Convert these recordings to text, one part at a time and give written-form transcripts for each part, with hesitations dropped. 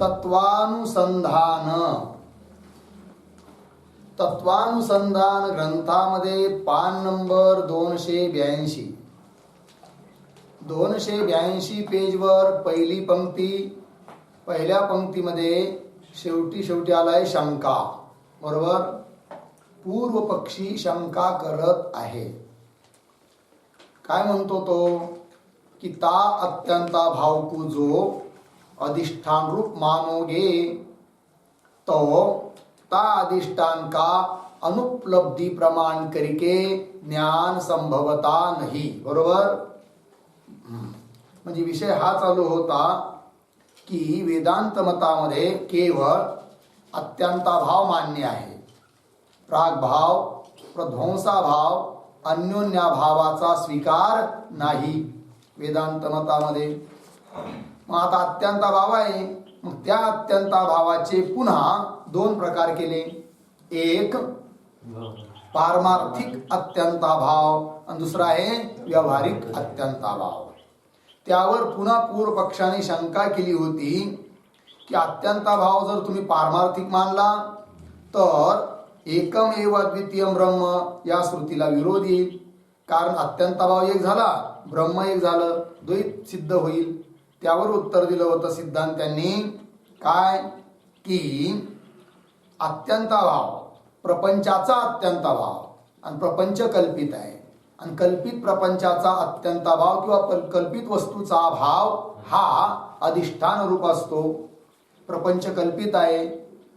तत्वानुसंधान तत्वानुसंधान ग्रंथामध्ये पान नंबर 282 पेजवर पहिली पंक्ती, पहिल्या पंक्तीमध्ये शेवटी आलाय शंका. बरोबर. पूर्व पक्षी शंका करत आहे. काय म्हणतो तो की ता अत्यंता भावकू जो अधिष्ठान रूप मानोगे तो ता अधिष्ठान का अनुपलब्धि प्रमाण करके ज्ञान संभवता नहीं. बरोबर. म्हणजे विषय हा चालू होता की वेदांत मतामध्ये केवळ अत्यंताभाव मान्य आहे. प्रागभाव, प्रध्वंसाभाव, अन्योन्याभावाचा स्वीकार नाही वेदांत मतामध्ये. मग आता अत्यंताभाव आहे. मग त्या अत्यंताभावाचे पुन्हा 2 प्रकार केले. एक पारमार्थिक अत्यंताभाव आणि दुसरा आहे व्यावहारिक अत्यंताभाव. त्यावर पुन्हा पूर्व पक्षाने शंका केली होती की अत्यंताभाव जर तुम्ही पारमार्थिक मानला तर एकमेव अद्वितीय ब्रह्म या श्रुतीला विरोध येईल. कारण अत्यंताभाव एक झाला, ब्रह्म एक झालं, द्वैत सिद्ध होईल. त्यावर उत्तर दिलं होतं सिद्धांत्यांनी काय की अत्यंताभाव प्रपंचाचा अत्यंताभाव आणि प्रपंच कल्पित आहे आणि कल्पित प्रपंचाचा अत्यंताभाव किंवा कल्पित वस्तूचा भाव हा अधिष्ठान रूप असतो. प्रपंच कल्पित आहे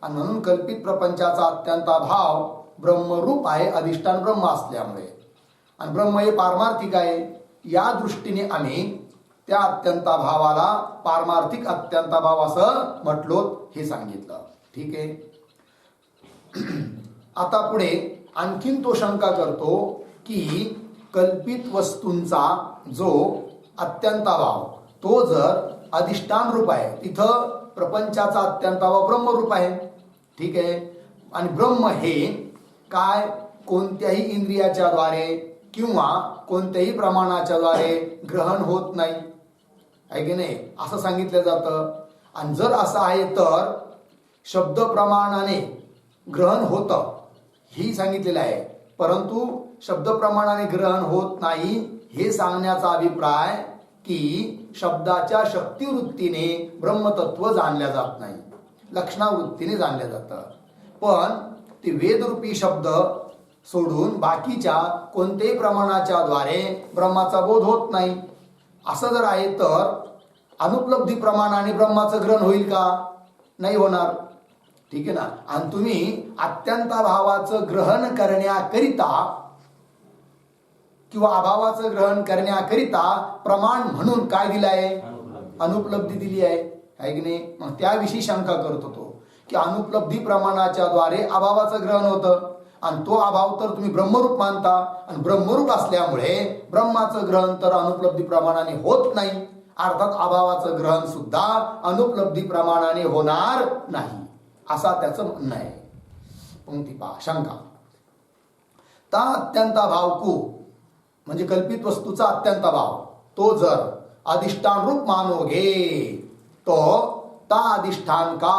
आणि म्हणून कल्पित प्रपंचाचा अत्यंताभाव ब्रह्मरूप आहे अधिष्ठान ब्रह्म असल्यामुळे. आणि ब्रह्म हे पारमार्थिक आहे. या दृष्टीने आम्ही त्या अत्यंताभावाला पारमार्थिक अत्यंताभाव असं म्हटलो, हे सांगितलं. ठीक आहे. आता पुढे आणखीन तो शंका करतो की कल्पित वस्तूंचा जो अत्यंताभाव तो जर अधिष्ठान रूप आहे, तिथं प्रपंचाचा अत्यंताभाव ब्रह्मरूप आहे. ठीक आहे. आणि ब्रह्म हे काय कोणत्याही इंद्रियाच्या द्वारे किंवा कोणत्याही प्रमाणाच्या द्वारे ग्रहण होत नाही, आहे की नाही, असं सांगितलं जातं. आणि जर असं आहे तर शब्द प्रमाणाने ग्रहण होतं ही सांगितलेलं आहे. परंतु शब्द प्रमाणाने ग्रहण होत नाही हे सांगण्याचा अभिप्राय की शब्दाच्या शक्तिवृत्तीने ब्रह्मतत्व जाणल्या जात नाही, लक्षणावृत्तीने जाणलं जातं. पण ते वेदरूपी शब्द सोडून बाकीच्या कोणत्याही प्रमाणाच्या द्वारे ब्रह्माचा बोध होत नाही. असं जर आहे तर अनुपलब्धी प्रमाणाने ब्रह्माचं ग्रहण होईल का? नाही होणार. ठीक आहे ना. आणि तुम्ही अत्यंताभावाचं ग्रहण करण्याकरिता किंवा अभावाचं ग्रहण करण्याकरिता प्रमाण म्हणून काय दिलं आहे? अनुपलब्धी दिली आहे की नाही. मग त्याविषयी शंका करतो तो की अनुपलब्धी प्रमाणाच्या द्वारे अभावाचं ग्रहण होतं आणि तो अभाव तर तुम्ही ब्रह्मरूप मानता आणि ब्रह्मरूप असल्यामुळे ब्रह्माचं ग्रहण तर अनुपलब्धी प्रमाणाने होत नाही. अर्थात अभावाचं ग्रहण सुद्धा अनुपलब्धी प्रमाणाने होणार नाही असा त्याचं म्हणणं आहे. पंक्ती पहा. शंका ता अत्यंताभावकू म्हणजे कल्पित वस्तूचा अत्यंताभाव तो जर अधिष्ठान रूप मानोगे तो ता अधिष्ठान का,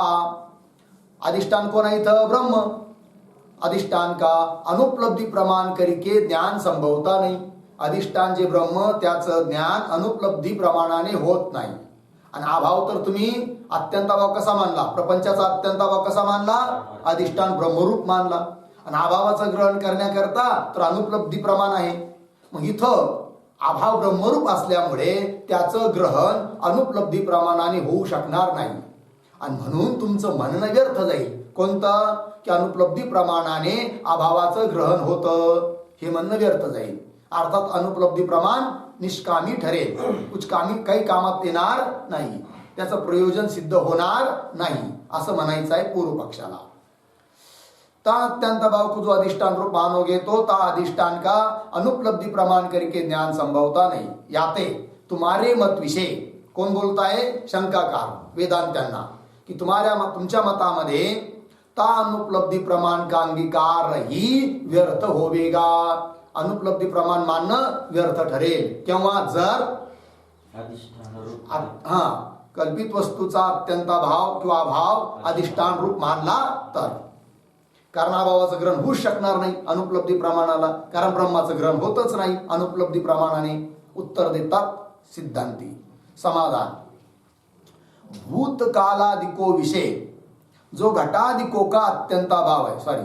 अधिष्ठान कोण आहे इथं? ब्रह्म. अधिष्ठान का अनुपलब्धी प्रमाण करके ज्ञान संभवता नाही. अधिष्ठान जे ब्रह्म त्याचं ज्ञान अनुपलब्धी प्रमाणाने होत नाही. आणि अभाव तर तुम्ही अत्यंताभाव कसा मानला? प्रपंचाचा अत्यंताभाव कसा मानला? अधिष्ठान ब्रह्मरूप मानला. आणि अभावाचं ग्रहण करण्याकरता तर अनुपलब्धी प्रमाण आहे. मग इथं अभाव ब्रह्मरूप असल्यामुळे त्याचं ग्रहण अनुपलब्धी प्रमाणाने होऊ शकणार नाही. आणि म्हणून तुमचं म्हणणं व्यर्थ जाईल. कोणतं? की अनुपलब्धी प्रमाणाने अभावाचं ग्रहण होतं, हे म्हणणं व्यर्थ जाईल. अर्थात अनुपलब्धी प्रमाण निष्कामी ठरेल, कुचकामी काही कामात येणार नाही, त्याचं प्रयोजन सिद्ध होणार नाही असं म्हणायचं आहे पूर्व पक्षाला. ता अत्यंताभाव को जो अधिष्ठान रूप मानोगे तो ता अधिष्ठान का अनुपलब्धी प्रमाण करके ज्ञान संभवता नहीं. याते तुम्हारे मत विषय कोण बोलताय? शंकाकार वेदांत्यांना की तुमच्या मतामध्ये ता अनुपलब्धी प्रमाण का अंगीकार ही व्यर्थ होवेगा. अनुपलब्धी प्रमाण मानणं व्यर्थ ठरेल केव्हा? जर कल्पित वस्तूचा अत्यंताभाव किंवा अभाव अधिष्ठान रूप मानला तर, कारण अभावाचं ग्रहण होऊच शकणार नाही अनुपलब्धी प्रमाणाला, कारण ब्रह्माचं ग्रहण होतच नाही अनुपलब्धी प्रमाणाने. उत्तर देतात सिद्धांती. समाधान. भूतकालादिको विषय जो घटादिको का अत्यंताभाव आहे, सॉरी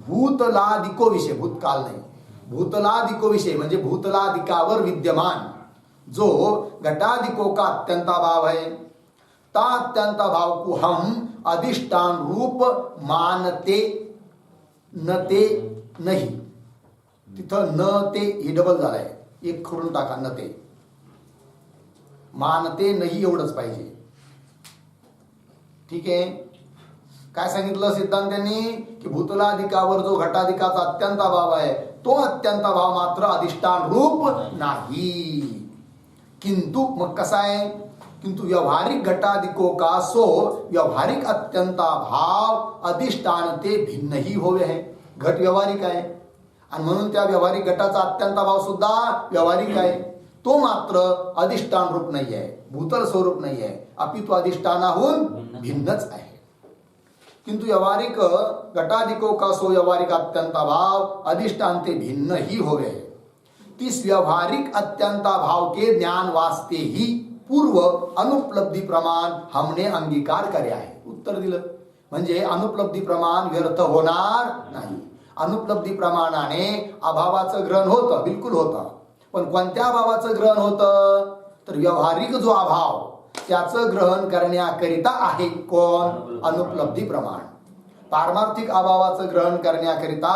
भूतलादिको विषय, भूतकाल नाही, भूतलादिको विषय म्हणजे भूतलादिकावर विद्यमान जो घटादिको का अत्यंताभाव है, ता अत्यंताभाव को हम अधिष्ठान रूप मानते न ते नाही. तिथं न ते हे डबल झालंय, एक खोडून टाका, न ते मानते नाही एवढंच पाहिजे. ठीक आहे. काय सांगितलं सिद्धांतांनी की भूतलाधिकावर जो घटाधिकाचा अत्यंताभाव आहे तो अत्यंताभाव मात्र अधिष्ठान रूप नाही. किंतु मग कसा आहे, किंतु व्यवहारिक घटाधिको का सो व्यवहारिक अत्यंताभाव अधिष्ठान ते भिन्नही होवे है. घट व्यवहारिक आहे आणि म्हणून त्या व्यवहारिक घटाचा अत्यंताभाव सुद्धा व्यवहारिक आहे, तो मात्र अधिष्ठान रूप नाही आहे, भूतल स्वरूप नाही आहे, अपितु अधिष्ठानाहून भिन्नच आहे. किंतु व्यवहारिक घटाधिको का सो व्यवहारिक अत्यंताभाव अधिष्ठान ते भिन्न ही होवे है. तीस व्यवहारिक अत्यंताभाव के ज्ञान वास्ते ही पूर्व अनुपलब्धी प्रमाण हमने अंगीकार करे आहे. उत्तर दिलं म्हणजे अनुपलब्धी प्रमाण व्यर्थ होणार नाही. अनुपलब्धी प्रमाणाने अभावाचं ग्रहण होतं, बिलकुल होतं, पण कोणत्या अभावाचं ग्रहण होतं तर व्यवहारिक जो अभाव त्याचं ग्रहण करण्याकरिता आहे कोण, अनुपलब्धी प्रमाण. पारमार्थिक अभावाचं ग्रहण करण्याकरिता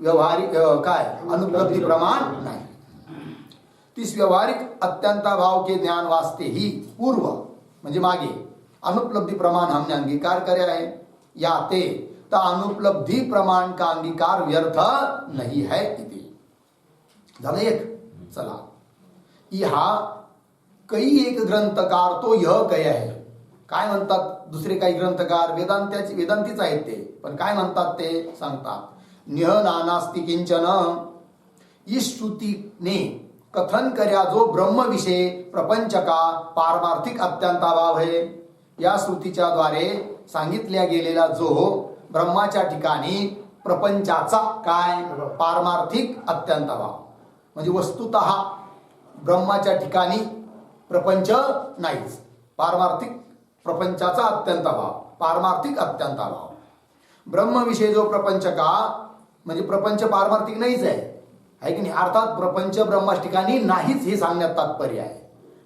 व्यवहारिक काय अनुपलब्धी प्रमाण नाही. तीस व्यवहारिक अत्यंताभाव के ज्ञान वास्ते ही पूर्व म्हणजे मागे अनुपलब्धी प्रमाण हमने अंगीकार करे आहे. याते तर अनुपलब्धी प्रमाण का अंगीकार व्यर्थ नहीं है इति. झालं एक. चला हा कई एक ग्रंथकार तो यह कय आहे. काय म्हणतात दुसरे काही ग्रंथकार वेदांतीच आहेत ते, पण काय म्हणतात ते सांगतात. निह नानास्ति किंचन इस श्रुतीने कथन कर्या जो ब्रह्म विषय प्रपंच का पारमार्थिक अत्यंताभाव है. या श्रुतीच्या द्वारे सांगितल्या गेलेला जो ब्रह्माच्या ठिकाणी प्रपंचाचा काय पारमार्थिक अत्यंताभाव म्हणजे वस्तुतः ब्रह्माच्या ठिकाणी प्रपंच नाहीच, पारमार्थिक प्रपंचाचा अत्यंताभाव, पारमार्थिक अत्यंताभाव. ब्रह्मविषयी जो प्रपंच का म्हणजे प्रपंच पारमार्थिक नाहीच आहे की नाही. अर्थात प्रपंच ब्रह्माच्या ठिकाणी नाहीच हे सांगण्यात तात्पर्य आहे.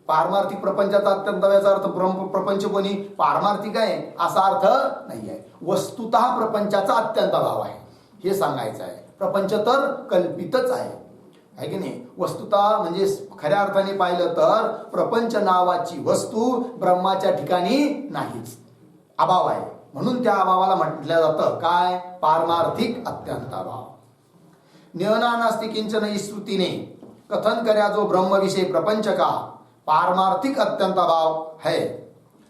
पारमार्थिक प्रपंचाचा अत्यंताभावाचा अर्थ प्रपंच कोणी पारमार्थिक आहे असा अर्थ नाही आहे. वस्तुतः प्रपंचाचा अत्यंताभाव आहे हे सांगायचं आहे. प्रपंच तर कल्पितच आहे की नाही. वस्तुतः म्हणजे खऱ्या अर्थाने पाहिलं तर प्रपंच नावाची वस्तू ब्रह्माच्या ठिकाणी नाहीच, अभाव आहे, म्हणून त्या अभावाला म्हटलं जातं काय पारमार्थिक अत्यंताभाव. नियनानास्ति किंचन इस श्रुतीने कथन कर्या जो ब्रह्म विषय प्रपंच का पारमार्थिक अत्यंताभाव है,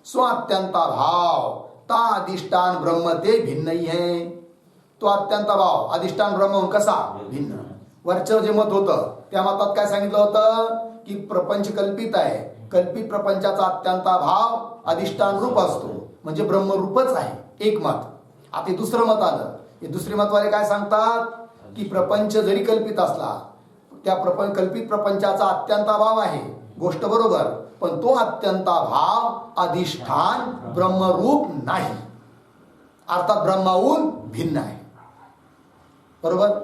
स्व अत्यंताभाव ता अधिष्ठान ब्रह्म ते भिन्न ही है. तो अत्यंताभाव अधिष्ठान ब्रह्म कसा भिन्न. वरचं जे मत होतं त्या मतात काय सांगितलं होतं की प्रपंच कल्पित आहे, कल्पित प्रपंचाचा अत्यंताभाव अधिष्ठान रूप असतो म्हणजे ब्रह्मरूपच आहे, एक मत. आता दुसरं मत आलं. हे दुसरे मतवाले काय सांगतात की प्रपंच जरी कल्पित असला त्या कल्पित प्रपंचाचा अत्यंताभाव आहे, गोष्ट बरोबर, पण तो अत्यंताभाव अधिष्ठान ब्रह्मरूप नाही, अर्थात ब्रह्माहून भिन्न आहे. बरोबर.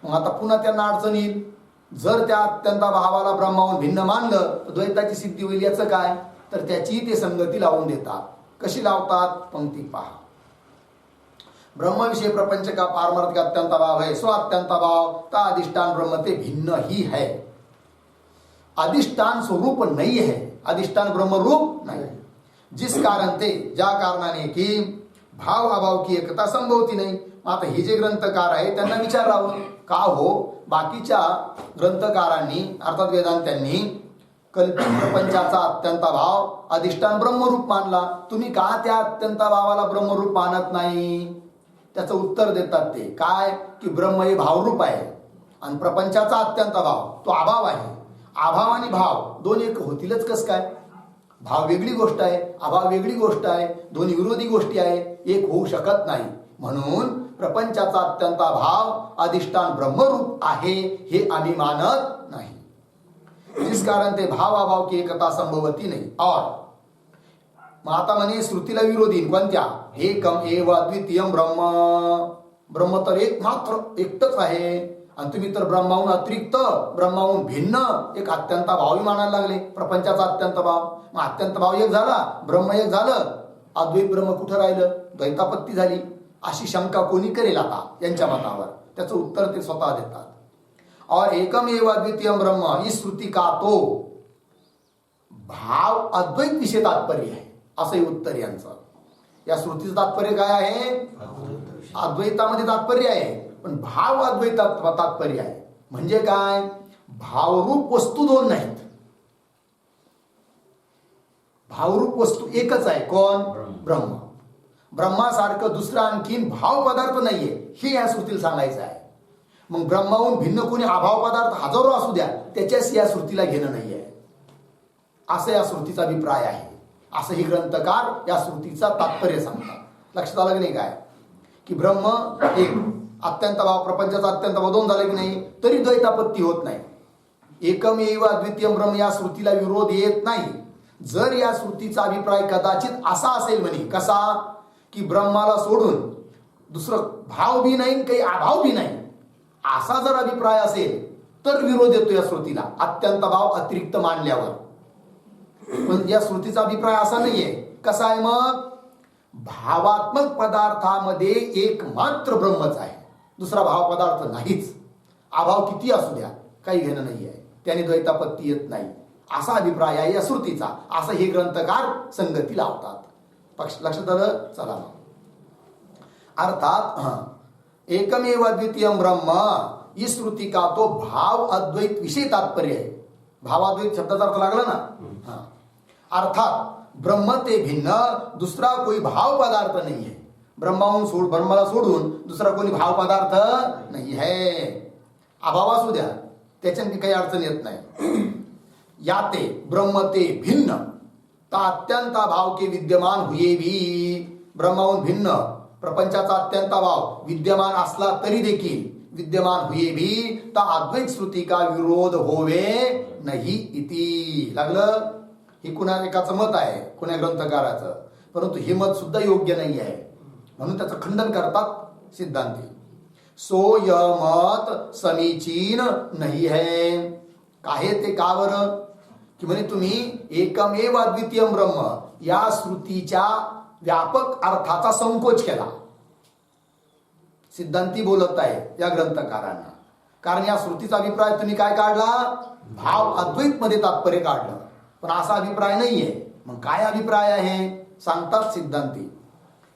मग आता पुन्हा त्यांना अडचण येईल. जर त्या अत्यंताभावाला ब्रह्माहून भिन्न मानलं तर द्वैताची सिद्धी होईल. याचं काय तर त्याची ते संगती लावून देतात. कशी लावतात पंक्ती पहा. ब्रह्म विषय प्रपंच का पारमार्थिक अत्यंताभाव है, स्व अत्यंताभाव ता अधिष्ठान ब्रह्म ते भिन्न ही है. अधिष्ठान स्वरूप नहीं है, अधिष्ठान ब्रह्म रूप नहीं. जिस कारण ते ज्या कारणाने की भाव अभाव की एकता संभवती नाही. आता हे जे ग्रंथकार आहे त्यांना विचारावं का हो बाकीच्या ग्रंथकारांनी अर्थात वेदांत्यांनी कल्पित प्रपंचाचा अत्यंताभाव अधिष्ठान ब्रह्मरूप मानला, तुम्ही का त्या अत्यंताभावाला ब्रह्मरूप मानत नाही. त्याचं उत्तर देतात ते काय की ब्रह्म हे भावरूप आहे आणि प्रपंचाचा अत्यंताभाव तो अभाव आहे. अभाव आणि भाव दोन एक होतीलच कस काय. भाव वेगळी गोष्ट आहे, अभाव वेगळी गोष्ट आहे, दोन्ही विरोधी गोष्टी आहे, एक होऊ शकत नाही. म्हणून प्रपंचाचा अत्यंत भाव अधिष्ठान ब्रह्मरूप आहे हे आम्ही मानत नाही, जिस कारण ते भाव अभाव की एकता संभवती नाही. और मग आता म्हणे श्रुतीला विरोधी कोणत्या? एकम एव अद्वितीयम ब्रह्म. ब्रह्म तर एक मात्र एकटच आहे, आणि तुम्ही तर ब्रह्माहून अतिरिक्त, ब्रह्माहून भिन्न एक अत्यंत भावही मानायला लागले. प्रपंचाचा अत्यंत भाव, मग अत्यंत भाव एक झाला, ब्रह्म एक झालं, अद्वैत ब्रह्म कुठं राहिलं? द्वैतापत्ती झाली. अशी शंका कोणी करेल आता यांच्या मतावर? त्याचं उत्तर ते स्वतः देतात. और एकम एव अद्वितीयम ब्रह्म, ही श्रुती का तो भाव अद्वैत विषय तात्पर्य आहे, असंही उत्तर यांचं. या श्रुतीचं तात्पर्य काय आहे? अद्वैतामध्ये तात्पर्य आहे, पण भाव अद्वैतात तात्पर्य आहे. म्हणजे काय? भावरूप वस्तू दोन नाहीत, भावरूप वस्तू एकच आहे. कोण? ब्रह्म. ब्रह्मासारखं दुसरं आणखीन भाव पदार्थ नाहीये, हे या श्रुतीला सांगायचं आहे. मग ब्रह्माहून भिन्न कोणी अभाव पदार्थ हजारो असू द्या, त्याच्याशी या श्रुतीला घेणं नाहीये, असं या श्रुतीचा अभिप्राय आहे. असं ही ग्रंथकार या श्रुतीचा तात्पर्य सांगतात. लक्षात आलं की नाही? काय की ब्रह्म एक, अत्यंत भाव, प्रपंचाचा अत्यंत भाव दोन झाले की नाही, तरी द्वैतापत्ती होत नाही. एकमेव अद्वितीयम ब्रह्म या श्रुतीला विरोध येत नाही. जर या श्रुतीचा अभिप्राय कदाचित असा असेल म्हणे, कसा की ब्रह्माला सोडून दुसरं भाव बी नाही, काही अभाव बी नाही, असा जर अभिप्राय असेल तर विरोध येतो या श्रुतीला, अत्यंत भाव अतिरिक्त मानल्यावर. पण या श्रुतीचा अभिप्राय असा नाहीये. कसा आहे मग? भावात्मक पदार्थामध्ये एकमात्र ब्रह्मच आहे, दुसरा भाव पदार्थ नाहीच. अभाव किती असू द्या, काही घेणं नाही आहे, त्याने द्वैतापत्ती येत नाही, असा अभिप्राय आहे या श्रुतीचा. असं हे ग्रंथकार संगती लावतात. लक्षात आलं? चला, अर्थात एकमेव अद्वितीयम ब्रह्म ही श्रुती का तो भाव अद्वैत विषय तात्पर्य आहे. भावाद्वैत शब्दाचा अर्थ लागला ना. अर्थात ब्रह्म ते भिन्न दुसरा कोई भाव पदार्थ नाही है. ब्रह्माला सोडून दुसरा कोणी भाव पदार्थ नाही है. अभाव असू द्या, त्याच्यात काही अडचण येत नाही. याते ब्रह्म ते भिन्न ता अत्यंत भाव के विद्यमान हुए भी. ब्रह्माहून भिन्न प्रपंचाचा अत्यंत भाव विद्यमान असला तरी देखील, विद्यमान हुए भी ता अद्वैत श्रुती का विरोध होवे नाही इति. लागलं? हे कुणा एकाचं मत आहे, कुणा ग्रंथकाराचं, परंतु हे मत सुद्धा योग्य नाही आहे, म्हणून त्याचं खंडन करतात सिद्धांती. सो य मत समीचीन नाही है. काहे ते का बरं? की म्हणे तुम्ही एकमेव अद्वितीयम ब्रह्म या श्रुतीच्या व्यापक अर्थाचा संकोच केला. सिद्धांती बोलत आहे या ग्रंथकारांना, कारण या श्रुतीचा अभिप्राय तुम्ही काय काढला? भाव अद्वैत मध्ये तात्पर्य काढलं, पण असा अभिप्राय नाहीये. मग काय अभिप्राय आहे? सांगतात सिद्धांती.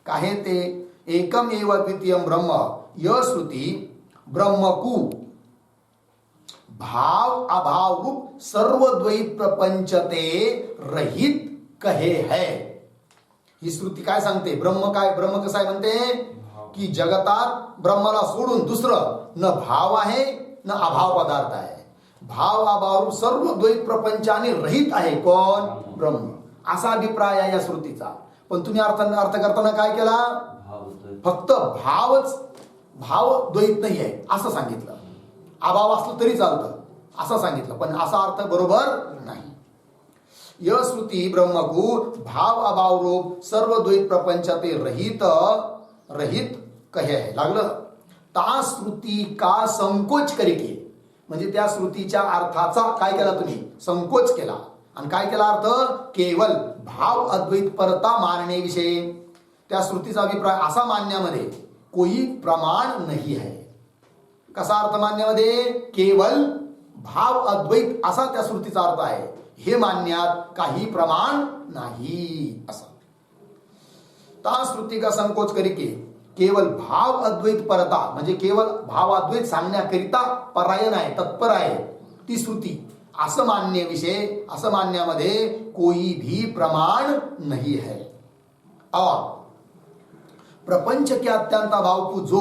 काहे ते? एकमेव अद्वितीयम ब्रह्म य श्रुती ब्रह्मकू भाव अभाव रूप सर्व द्वैत प्रपंचते रहित कहे है. ही श्रुती काय सांगते? ब्रह्म काय, ब्रह्म कसं आहे म्हणते की जगतात ब्रह्माला सोडून दुसरं न भाव आहे न अभाव पदार्थ आहे. भाव अभाव रूप सर्व द्वैत प्रपंचाने रहित आहे. कोण? ब्रह्म. असा अभिप्राय आहे या श्रुतीचा. पण तुम्ही अर्थ करताना काय केला? फक्त भाव द्वैत नाही आहे असं सांगितलं. अभाव असलं तरी चालतं असं सांगितलं, पण असा अर्थ बरोबर नाही. य श्रुती ब्रह्मकू भाव अभाव रूप सर्व द्वैत प्रपंचाते रहित कहे है. लागलं? ता श्रुती का संकोच करिके, म्हणजे त्या श्रुतीच्या अर्थाचा काय केला तुम्ही? संकोच केला. आणि काय केला अर्थ? केवळ भाव अद्वैत परता मानणे विषय. त्या श्रुतीचा अभिप्राय असा मानण्यामध्ये कोई प्रमाण नाही आहे. कसा अर्थ मानण्यामध्ये? केवळ भाव अद्वैत असा त्या श्रुतीचा अर्थ आहे, हे मानण्यात काही प्रमाण नाही. असं ता श्रुती का संकोच करिके केवळ भाव अद्वैत परता, म्हणजे केवळ भाव अद्वैत सांगण्याकरिता परायण आहे, तत्पर आहे ती श्रुती, असं मानण्याविषय, असं मानण्यामध्ये कोई भी प्रमाण नहीं है. और प्रपंच के अत्यंत भाव को जो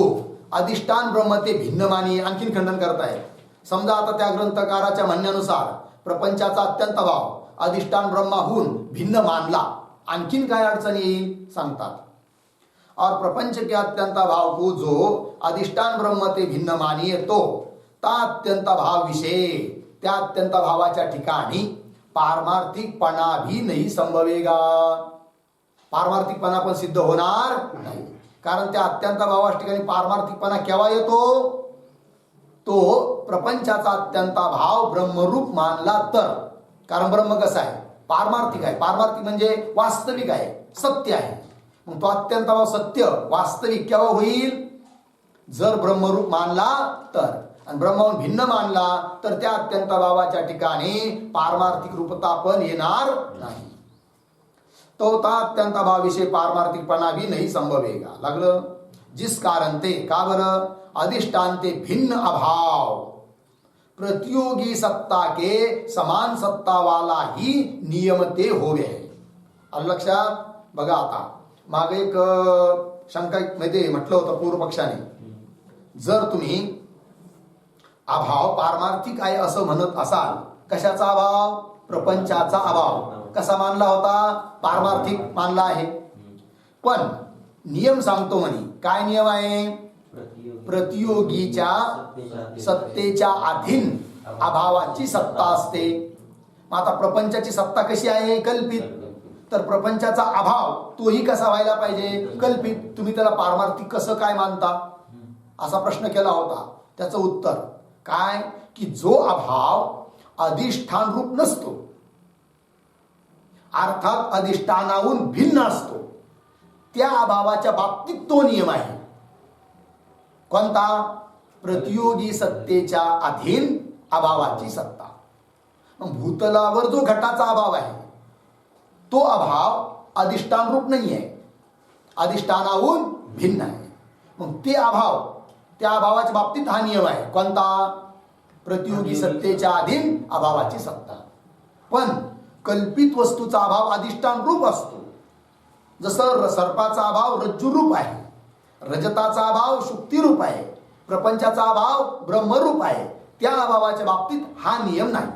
अधिष्ठान ब्रह्म ते भिन्न मानी. आणखीन खंडन करतायत. समजा आता त्या ग्रंथकाराच्या म्हणण्यानुसार प्रपंचाचा अत्यंत भाव अधिष्ठान ब्रह्माहून भिन्न मानला, आणखीन काय अडचण येईल सांगतात. और प्रपंच के अत्यंत भाव को जो अधिष्ठान ब्रह्म ते भिन्न मानिये तो ता अत्यंत भाव विषय, त्या अत्यंत भावाच्या ठिकाणी पारमार्थिकपणा भी नाही संभवेगा. पारमार्थिकपणा पण सिद्ध होणार नाही, कारण त्या अत्यंत भावाच्या ठिकाणी पारमार्थिकपणा केव्हा येतो? तो प्रपंचाचा अत्यंत भाव ब्रह्मरूप मानला तर. कारण ब्रह्म कसं आहे? पारमार्थिक आहे. पारमार्थिक म्हणजे वास्तविक आहे, सत्य आहे. मग तो अत्यंत भाव सत्य वास्तविक केव्हा होईल? जर ब्रह्मरूप मानला तर. आणि ब्रह्माहून भिन्न मानला तर त्या अत्यंत भावाच्या ठिकाणी पारमार्थिक रूपता पण येणार नाही. तो ता अत्यंत भाव विषय पारमार्थिकपणा भी नहीं संभवेगा. लागलं? जिस कारण ते का बरं? अधिष्ठान ते भिन्न अभाव प्रतियोगी सत्ता के समान सत्ता वाला ही नियम ते होवे है. आलं लक्षात? बघा आता मागे एक शंका मध्ये म्हटलं होतं पूर्व पक्षाने, जर तुम्ही अभाव पारमार्थिक आहे असं म्हणत असाल, कशाचा अभाव? प्रपंचाचा अभाव. कसा मानला होता? पारमार्थिक मानला आहे. पण नियम सांगतो म्हणे. काय नियम आहे? प्रतियोगीच्या सत्तेच्या अधीन अभावाची सत्ता असते. मग आता प्रपंचाची सत्ता कशी आहे? कल्पित. तर प्रपंचाचा अभाव तोही कसा व्हायला पाहिजे? कल्पित. तुम्ही त्याला पारमार्थिक कसं काय मानता असा प्रश्न केला होता. त्याचं उत्तर काय की जो अभाव अधिष्ठान रूप नसतो, अर्थात अधिष्ठानाहून भिन्न असतो, त्या अभावाच्या बाबतीत तो नियम आहे. कोणता? प्रतियोगी सत्तेच्या अधीन अभावाची सत्ता. भूतलावर जो घटाचा अभाव आहे तो अभाव अधिष्ठान रूप नाही आहे, अधिष्ठानाहून भिन्न आहे. मग ते अभाव, त्या अभावाच्या बाबतीत हा नियम आहे. कोणता? प्रतियोगी सत्तेच्या अधीन अभावाची सत्ता. पण कल्पित वस्तूचा अभाव अधिष्ठान रूप असतो. जसं सर्पाचा अभाव रज्जू रूप आहे, रजताचा अभाव शुक्ती रूप आहे, प्रपंचाचा अभाव ब्रह्मरूप आहे. त्या अभावाच्या बाबतीत हा नियम नाही.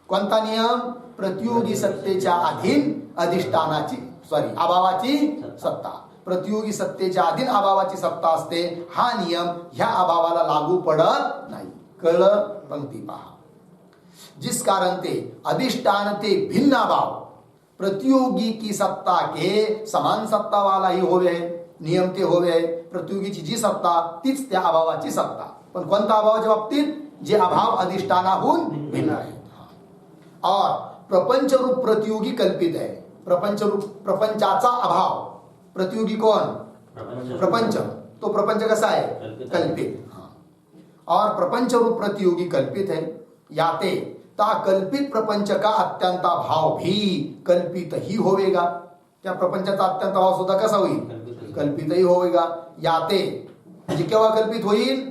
कोणता नियम? प्रतियोगी सत्तेच्या अधीन अधिष्ठानाची अभावाची सत्ता. प्रतियोगी सत्तेच्या अधीन अभावाची सत्ता असते. हा नियम ह्या अभावाला लागू पडत नाही. कळलं? पंक्ती पहा. जिस कारण ते अधिष्ठान ते भिन्न अभाव प्रतियोगी की सत्ता के समान सत्ता वाला ही होवे है. नियम ते होवे है. प्रतियोगीची जी सत्ता तीच त्या अभावाची सत्ता. पण कोणत्या अभावाच्या बाबतीत? जे अभाव अधिष्ठानाहून भिन्न आहे. और प्रपंच रूप प्रतियोगी कल्पित है. प्रपंच रूप प्रपंचाचा अभाव प्रतियोगी कोण? प्रपंच. तो प्रपंच कसा आहे? कल्पित. और प्रपंच रूप प्रतियोगी कल्पित है. याते ता कल्पित प्रपंच का अत्यंता भाव भी कल्पित ही होवेगा. त्या प्रपंचाचा अत्यंत भाव सुद्धा कसा होईल? कल्पितही होवेगा. याते म्हणजे केव्हा कल्पित होईल?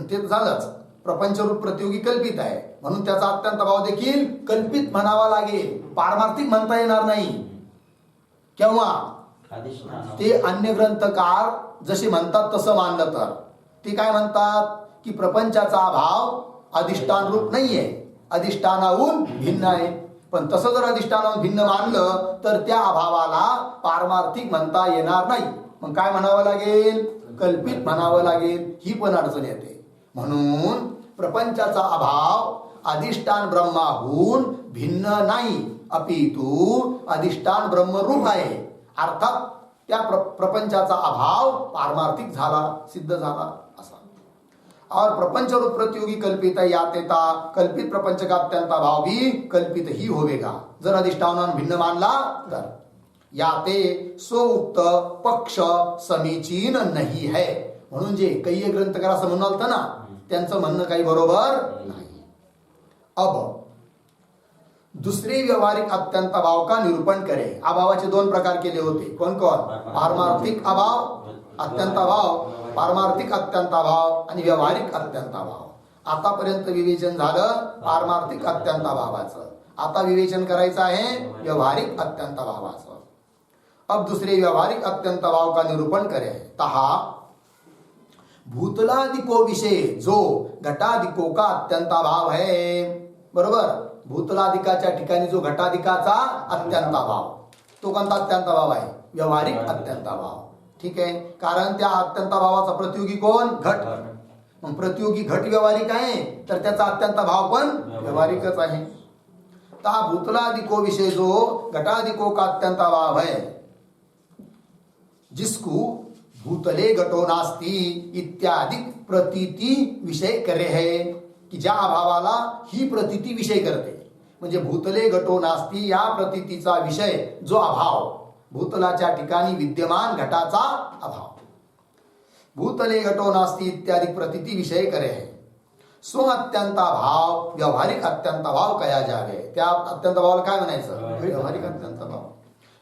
ते झालंच. प्रपंच रूप प्रतियोगी कल्पित आहे म्हणून त्याचा अत्यंत भाव देखील कल्पित म्हणावा लागेल. पारमार्थिक म्हणता येणार नाही. केव्हा? ते अन्य ग्रंथकार जसे म्हणतात तसं मानलं तर ते काय म्हणतात की प्रपंचाचा अभाव अधिष्ठान रूप नाहीये, अधिष्ठानाहून भिन्न आहे. पण तसं जर अधिष्ठानाहून भिन्न मानलं तर त्या अभावाला पारमार्थिक म्हणता येणार नाही. मग काय म्हणावं लागेल? कल्पित म्हणावं लागेल. ही पण अडचण येते. म्हणून प्रपंचाचा अभाव अधिष्ठान ब्रह्माहून भिन्न नाही, अपितु अधिष्ठान ब्रह्मरूप आहे. अर्थात त्या प्रपंचाचा अभाव पारमार्थिक झाला, सिद्ध झाला असा. और प्रपंच रूप प्रतियोगी कल्पित यातेता कल्पित प्रपंच का अत्यंत भाव भी कल्पित ही होवेगा. जर अधिष्ठानान भिन्न मानला तर याते सोउक्त पक्ष समीचीन नाही है. म्हणून जे काही ग्रंथकार असं म्हणालतं ना, त्यांचं म्हणणं काही बरोबर नाही. अब दुसरे व्यवहारिक अत्यंत भाव का निरूपण करे. अभावाचे दोन प्रकार केले होते. कोण कोण? पारमार्थिक अभाव, अत्यंत भाव, पारमार्थिक अत्यंत भाव आणि व्यवहारिक अत्यंत भाव. आतापर्यंत विवेचन झालं पारमार्थिक अत्यंत भावाचं. आता विवेचन करायचं आहे व्यवहारिक अत्यंत भावाचं. अब दुसरे व्यवहारिक अत्यंत भाव का निरूपण करे. तहा भूतलादिको विषय जो घटाधिको का अत्यंताभाव है, बरोबर. भूतलाधिकाच्या ठिकाणी जो घटाधिकाचा अत्यंताभाव, तो कोणता अत्यंताभाव आहे? व्यवहारिक अत्यंताभाव. ठीक आहे, कारण त्या अत्यंताभावाचा प्रतियोगी कोण? घट. मग प्रतियोगी घट व्यवहारिक आहे, तर त्याचा अत्यंताभाव पण व्यवहारिकच आहे. ता भूतलादिको विषय जो घटाधिको का अत्यंताभाव है, जिसको भूतले घटो नास्ती इत्यादि प्रतीती विषय करे है, की ज्या अभावाला ही प्रतीती विषय करते. म्हणजे भूतले घटो नास्ती या प्रतीतीचा विषय जो अभाव, भूतलाच्या ठिकाणी विद्यमान घटाचा अभाव. भूतले घटो नास्ती इत्यादि प्रतीती विषय करे है. स्व अत्यंताभाव व्यवहारिक अत्यंताभाव कया जावे. त्या अत्यंताभावाला काय म्हणायचं? व्यवहारिक अत्यंताभाव.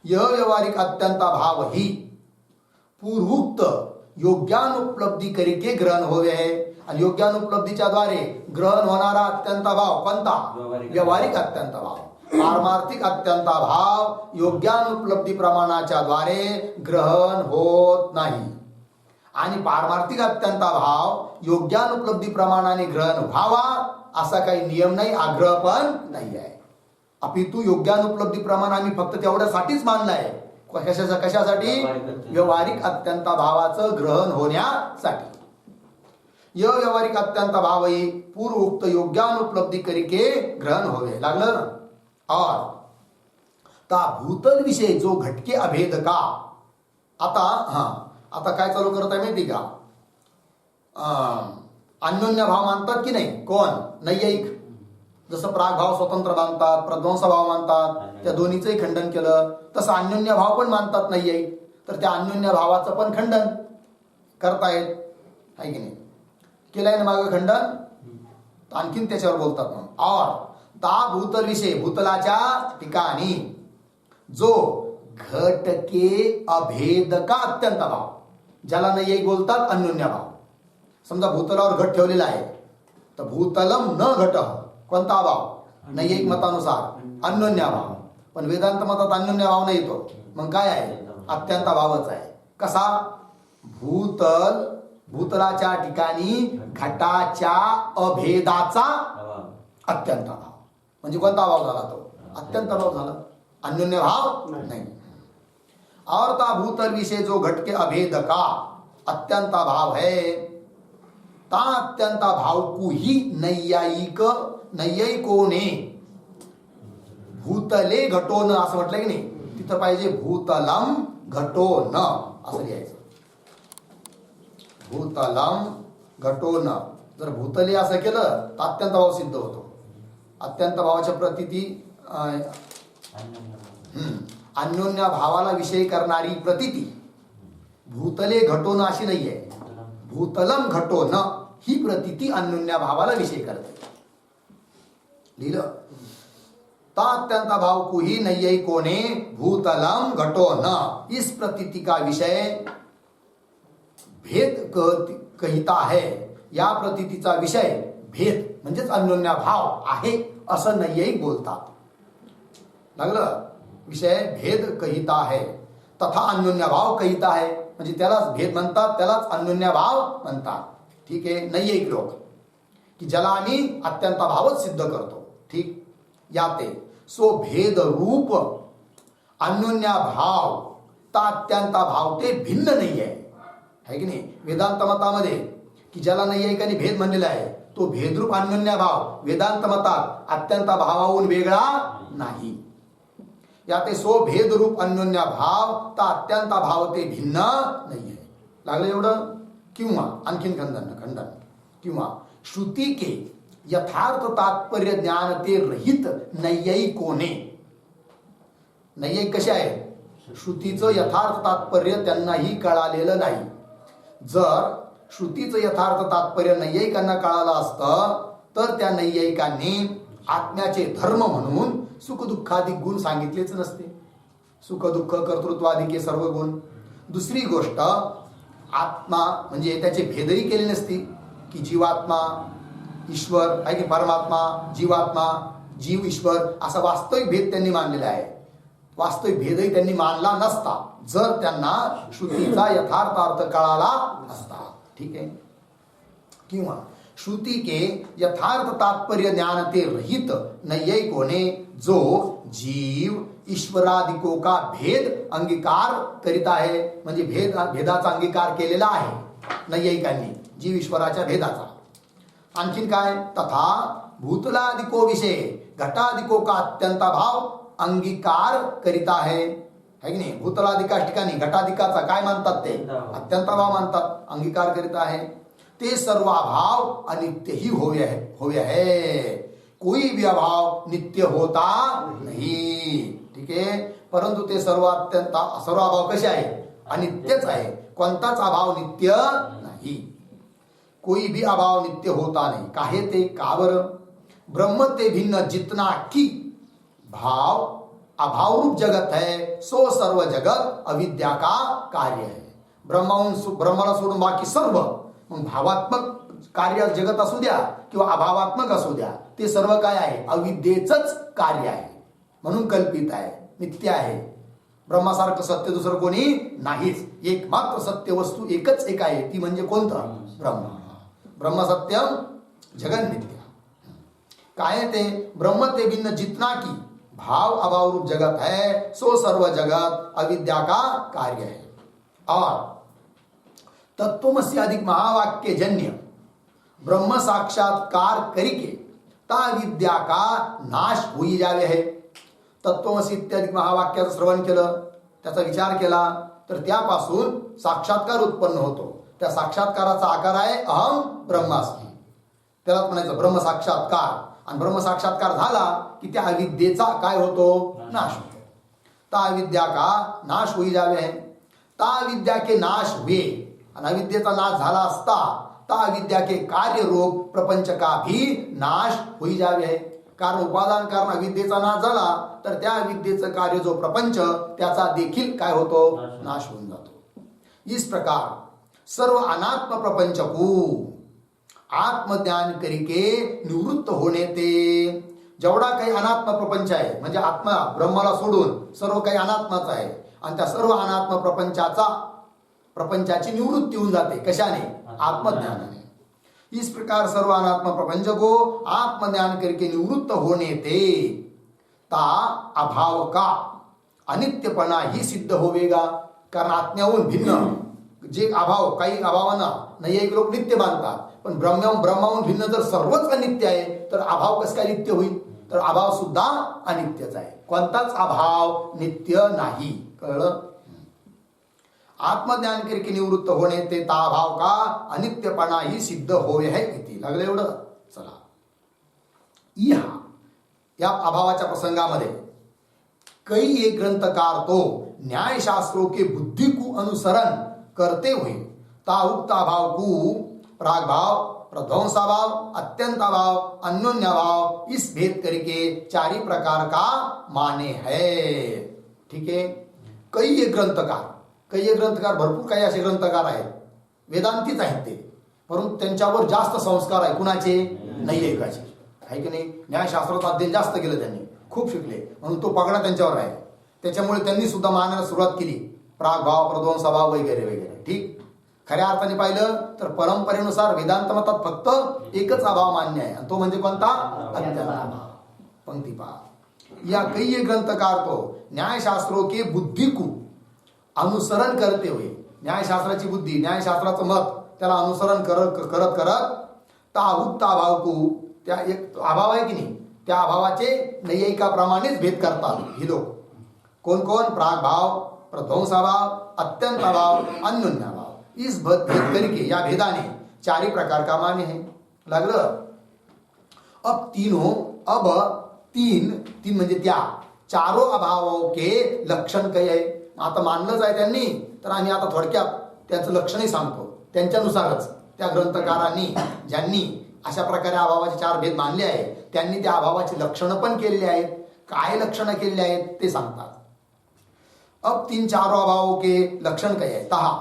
यह व्यवहारिक अत्यंताभाव ही पूर्वोक्त योग्यानुपलब्धी करिके ग्रहण होवे है. आणि योग्यानुपलब्धीच्या द्वारे ग्रहण होणारा अत्यंताभाव कोणता? व्यवहारिक अत्यंताभाव. पारमार्थिक अत्यंताभाव योग्यानुपलब्धी प्रमाणाच्या द्वारे ग्रहण होत नाही. आणि पारमार्थिक अत्यंताभाव योग्यानुपलब्धी प्रमाणाने ग्रहण व्हावा असा काही नियम नाही, आग्रह पण नाही आहे. अपितू योग्यानुपलब्धी प्रमाण आम्ही फक्त तेवढ्यासाठीच मानलाय. कशासाठी? व्यवहारिक अत्यंताभावाचं ग्रहण होण्यासाठी. य व्यवहारिक अत्यंताभावही पूर्वोक्त योग्यानुपलब्धी करिके ग्रहण होवे. लागलं ना? और ता भूतल विषय जो घटके अभेद का. आता काय चालू करत आहे माहिती का? अन्योन्य भाव मानतात की नाही? कोण? नैयायिक. जसं प्रागभाव स्वतंत्र मानतात, प्रध्वंसभाव मानतात, त्या दोन्हीचंही खंडन केलं. तसं अन्योन्य भाव पण मानतात नैयायिक. तर त्या अन्योन्य भावाचं पण खंडन करतायत, आहे की नाही? केलंय ना मागं खंडन. आणखीन त्याच्यावर बोलतात मग. और ता भूतल विषय भूतलाच्या ठिकाणी जो घटके अभेद का अत्यंताभाव, ज्याला नैयायिक बोलतात अन्योन्य भाव. समजा भूतलावर घट ठेवलेला आहे, तर भूतलम न घट कोणता भाव? नैयायिक मतानुसार अन्योन्य भाव. पण वेदांत मतात अन्योन्य भाव नाही येतो. मग काय आहे? अत्यंताभावच आहे. कसा? भूतलाच्या ठिकाणी घटाच्या अभेदाचा अत्यंताभाव. म्हणजे कोणता भाव झाला? तो अत्यंताभाव झाला, अन्योन्य भाव नाही. और ता भूतल विषय जो घटके अभेद का अत्यंता भाव है, ता अत्यंता भाव को ही नैयायिकों ने भूतले घटो न असं म्हटलं की नाही? तिथं पाहिजे भूतलम घटो न असं लिहायचं. भूतलम घटो न. जर भूतले असं केलं तर अत्यंत भाव सिद्ध होतो. अत्यंत भावाच्या प्रतीती अन्योन्य भावाला विषय करणारी प्रतीती भूतले घटो न अशी नाहीये. भूतलम घटो न ही प्रतीती अन्योन्य भावाला विषय करते. लिहिलं? ता अत्यंत भाव को ही नैयायिकों ने भूतलम घटो न इस प्रतीति का विषय भेद कहिता है. या प्रतीतीचा विषय भेद म्हणजेच अन्योन्य भाव आहे असं नैयायिक बोलतात. लागलं? विषय भेद कहिता है तथा अन्योन्य भाव कहिता है. म्हणजे त्यालाच भेद म्हणतात, त्यालाच अन्योन्य भाव म्हणतात. ठीक आहे? नैयायिक लोक की ज्याला आम्ही अत्यंत भावच सिद्ध करतो. ठीक? याते सो भेद रूप अन्योन्य भाव ता अत्यंत भाव ते भिन्न नाही आहे की नाही? वेदांत मतामध्ये की ज्याला नैयायिकांनी भेद म्हणलेला आहे तो भेदरूप अन्योन्य भाव वेदांत मतात अत्यंत भावाहून वेगळा नाही. याते सो भेदरूप अन्योन्य भाव ता अत्यंत भाव ते भिन्न नाही आहे. लागलं एवढं? किंवा आणखीन खंडन किंवा श्रुती के यथार्थ तात्पर्य ज्ञान ते रहित नैयायिकों ने. नैयायिक कसे आहेत? श्रुतीचं यथार्थ तात्पर्य त्यांनाही कळालेलं नाही. जर श्रुतीचं यथार्थ तात्पर्य नैयायिकांना कळालं असतं तर त्या नैयायिकांनी आत्म्याचे धर्म म्हणून सुखदुःखाधिक गुण सांगितलेच नसते. सुख दुःख कर्तृत्वाधिक सर्व गुण. दुसरी गोष्ट आत्मा म्हणजे त्याचे भेदही केले नसती की जीवात्मा ईश्वर आहे की परमात्मा, जीवात्मा, जीव ईश्वर असा वास्तविक भेद त्यांनी मानलेला आहे. वास्तविक भेदही त्यांनी मानला नसता जर त्यांना श्रुतीचा यथार्थ अर्थ कळाला असता. ठीक आहे? किंवा श्रुति के यथार्थ तात्पर्य ज्ञान ते रहित नैयिकों ने जो जीव ईश्वरादिकों का भेद अंगीकार करीता आहे, म्हणजे भेदाचा अंगीकार केलेला आहे नैयिकांनी, जीव ईश्वराच्या भेदाचा. आणखीन काय, तथा भूतलादिको विषय घटादिको का अत्यंताभाव अंगीकार करीता है की नाही. भूतलादिका ठिकाणी घटादिकाचा काय मानतात, ते अत्यंताभाव मानतात, अंगीकार करीता है. ते सर्व अभाव अनित्य ही होवे है, कोई भी अभाव नित्य होता नहीं. ठीक आहे, परंतु ते सर्व अभाव कसे आहे, अनित्यच आहे. कोणताच अभाव नित्य नाही, कोई भी अभाव नित्य होता नहीं. काहे ते, का बरं. ब्रह्म ते भिन्न जितना की भाव अभाव रूप जगत है, सो सर्व जगत अविद्या का कार्य है. ब्रह्माला सोडून बाकी सर्व, मग भावात्मक कार्य जगत असू द्या किंवा अभावात्मक असू द्या, ते सर्व काय आहे, अविद्येचंच कार्य आहे, म्हणून कल्पित आहे, नित्य आहे. ब्रह्मासारखं सत्य दुसरं कोणी नाहीच. एकमात्र सत्य वस्तू एकच एक आहे, ती म्हणजे कोणतं, ब्रह्म. ब्रह्म सत्यम जगन मिथ्या. काय ते, ब्रह्म ते भिन्न जितना की भाव अभाव रूप जगत है, सो सर्व जगत अविद्या का कार्य है. और तत्वमसि अधिक महावाक्य जन्य ब्रह्म साक्षात्कार करिके ता विद्या का नाश होई जावे है. तत्वमसि इत्यादी महावाक्याचं श्रवण केलं, त्याचा विचार केला, तर त्यापासून साक्षात्कार उत्पन्न होतो. त्या साक्षात्काराचा आकार आहे अहम ब्रह्मास्मी, त्यालाच म्हणायचं ब्रह्म साक्षात्कार. आणि ब्रह्म साक्षात्कार झाला की त्या अविद्येचा काय होतो, नाश होतो. ता अविद्या का नाश होई जावे है. ता विद्या के नाश हुए, आणि अविद्येचा नाश झाला असता ता विद्या के कार्य रूप प्रपंच का भी नाश होई जावे है. कारण उपादान कारण अविद्येचा नाश झाला तर त्या विद्येचं कार्य जो प्रपंच, त्याचा देखील काय होतो, नाश होऊन जातो. इस प्रकार सर्व अनात्म प्रपंच को आत्मज्ञान करिके निवृत्त होणे ते. जेवढा काही अनात्म प्रपंच आहे, म्हणजे आत्मा ब्रह्माला सोडून सर्व काही अनात्माच आहे, आणि त्या सर्व अनात्म प्रपंचाची निवृत्ती होऊन जाते. कशाने, आत्मज्ञानाने. इस प्रकार सर्व अनात्म प्रपंच को आत्मज्ञान करके निवृत्त होने ते ता अभाव का अनित्यपणा ही सिद्ध होवेगा. कारण आत्म्याहून भिन्न जे अभाव, काही अभावांना नैयिक लोक नित्य मानतात, पण ब्रह्माहून भिन्न जर सर्वच अनित्य आहे तर अभाव कसं काय नित्य होईल. तर अभाव सुद्धा अनित्यच आहे, कोणताच अभाव नित्य नाही. कळलं. आत्मज्ञान करके निवृत्त होणे ते ता अभाव का अनित्यपणा ही सिद्ध होय है इति. लागलं एवढं. चला, या अभावाच्या प्रसंगामध्ये कई एक ग्रंथकार तो न्यायशास्त्रों के बुद्धि को अनुसरण करते हुए ता उक्त अभाव को प्राग भाव, प्रध्वंसाभाव, अत्यंताभाव, अन्योन्याभाव इस भेद करके चारी प्रकार का माने है. ठीक आहे. कई एक ग्रंथकार भरपूर काही असे ग्रंथकार आहेत, वेदांतीच आहेत ते, परंतु त्यांच्यावर जास्त संस्कार आहे. कुणाचे, नैयिकाचे. आहे की नाही. न्यायशास्त्राचं अध्ययन जास्त केलं त्यांनी, खूप शिकले, म्हणून तो पगडा त्यांच्यावर आहे. त्याच्यामुळे त्यांनी सुद्धा मानायला सुरुवात केली, प्रागभाव, प्रध्वंसाभाव वगैरे वगैरे. ठीक. खऱ्या अर्थाने पाहिलं तर परंपरेनुसार वेदांत मतात फक्त एकच अभाव मान्य आहे, आणि तो म्हणजे कोणता, अत्यंताभाव. पंक्ती पहा. या कई ग्रंथकार तो न्यायशास्त्रों के बुद्धि को अनुसरण करते हुए, न्यायशास्त्राची बुद्धी, न्यायशास्त्राचं मत, त्याला अनुसरण करत ता उक्त अभाव को, त्या एक अभाव आहे की नाही, त्या अभावाचे नैयिकाप्रमाणेच भेद करतात ही लोक. कोण कोण, प्रागभाव, प्रध्वंसाभाव, अत्यंताभाव, अन्योन्याभाव. इस भेद करके, या भेदाने चारी प्रकार का माने है. लागलं. अब तीन म्हणजे त्या चारों अभावों के लक्षण काही आहे. आता मानलंच आहे त्यांनी, तर आम्ही आता थोडक्यात त्याचं लक्षणही सांगतो. त्यांच्यानुसारच त्या ग्रंथकारांनी, ज्यांनी अशा प्रकारे अभावाचे चार भेद मानले आहेत, त्यांनी त्या अभावाची लक्षणं पण केलेली आहेत. काय लक्षणं केलेली आहेत ते सांगतात. अब तीन चारों अभावों के लक्षण काय आहे. तहा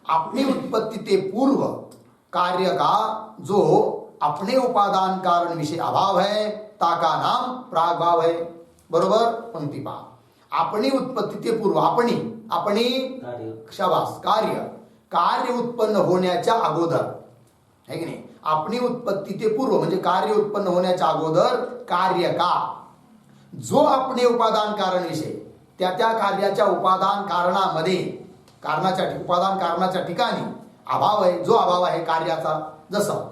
अपनी उत्पत्ति ते पूर्व कार्य का जो अपने उपादान कारण विषय अभाव है, ताका नाम प्रागभाव है. बरोबर. पंक्ती पहा. अपनी उत्पत्ती ते पूर्व, अपनी शाबास, कार्य उत्पन्न होण्याच्या अगोदर, है की नाही. आपणी उत्पत्ती ते पूर्व म्हणजे कार्य उत्पन्न होण्याच्या अगोदर कार्य का, जो आपणे उपादान कारण विषय त्या त्या कार्याच्या उपादान कारणामध्ये उपादान कारणाच्या ठिकाणी अभाव आहे, जो अभाव आहे कार्याचा. जसं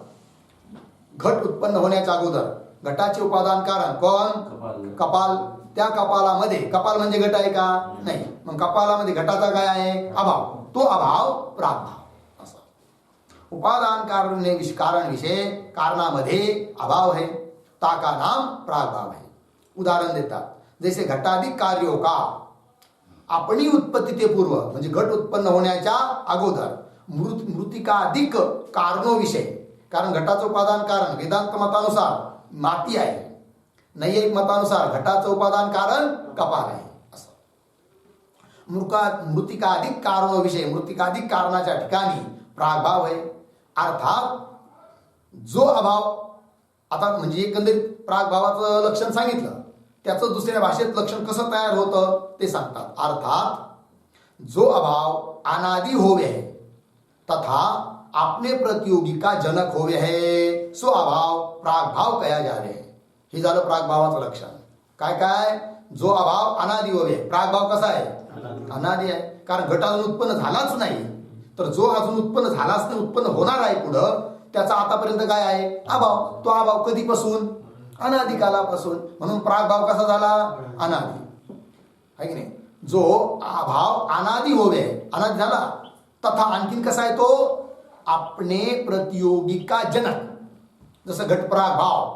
घट उत्पन्न होण्याच्या अगोदर घटाचे उपादान कारण कोण, कपाल. त्या कपालामध्ये, कपाल म्हणजे घट आहे का, नाही, मग कपालामध्ये घटाचा काय आहे, अभाव. तो अभाव प्रागभाव. असा उपादान कारण विषय कारणामध्ये अभाव है, ताका नाम प्रागभाव है. उदाहरण देतात, जैसे घटाधिक कार्यो का, आपणी उत्पत्ती ते पूर्व म्हणजे घट उत्पन्न होण्याच्या अगोदर मृतिकाधिक कारणो विषय. कारण घटाचं उपादान कारण वेदांत मतानुसार माती आहे, नैयायिक मतानुसार घटाचं उपादान कारण कपाल आहे. असं मृतिकाधिक कारणो विषय, मृतिकाधिक कारणाच्या ठिकाणी प्रागभाव आहे. अर्थात जो अभाव, आता म्हणजे एकंदरीत प्रागभावाचं लक्षण सांगितलं, त्याचं दुसऱ्या भाषेत लक्षण कसं तयार होतं ते सांगतात. अर्थात जो अभाव अनादि होवे है तथा आपने प्रतियोगी का जनक होवे है, सो अभाव प्रागभाव कहा जावे. हे झालं प्रागभावाचं लक्षण. काय काय, जो अभाव अनादि होवे. प्रागभाव कसा आहे, अनादि आहे, कारण घट अजून उत्पन्न झालाच नाही. तर जो अजून उत्पन्न झालाच नाही, उत्पन्न होणार आहे पुढं, त्याचा आतापर्यंत काय आहे, अभाव. तो अभाव कधीपासून, अनादिकालापासून. म्हणून प्रागभाव कसा झाला, अनादि आहे की नाही. जो अभाव अनादि होवे, अनादि झाला. तथा आणखीन कसा आहे तो, आपणे प्रतियोगी का जनक. जसं घट प्रागभाव,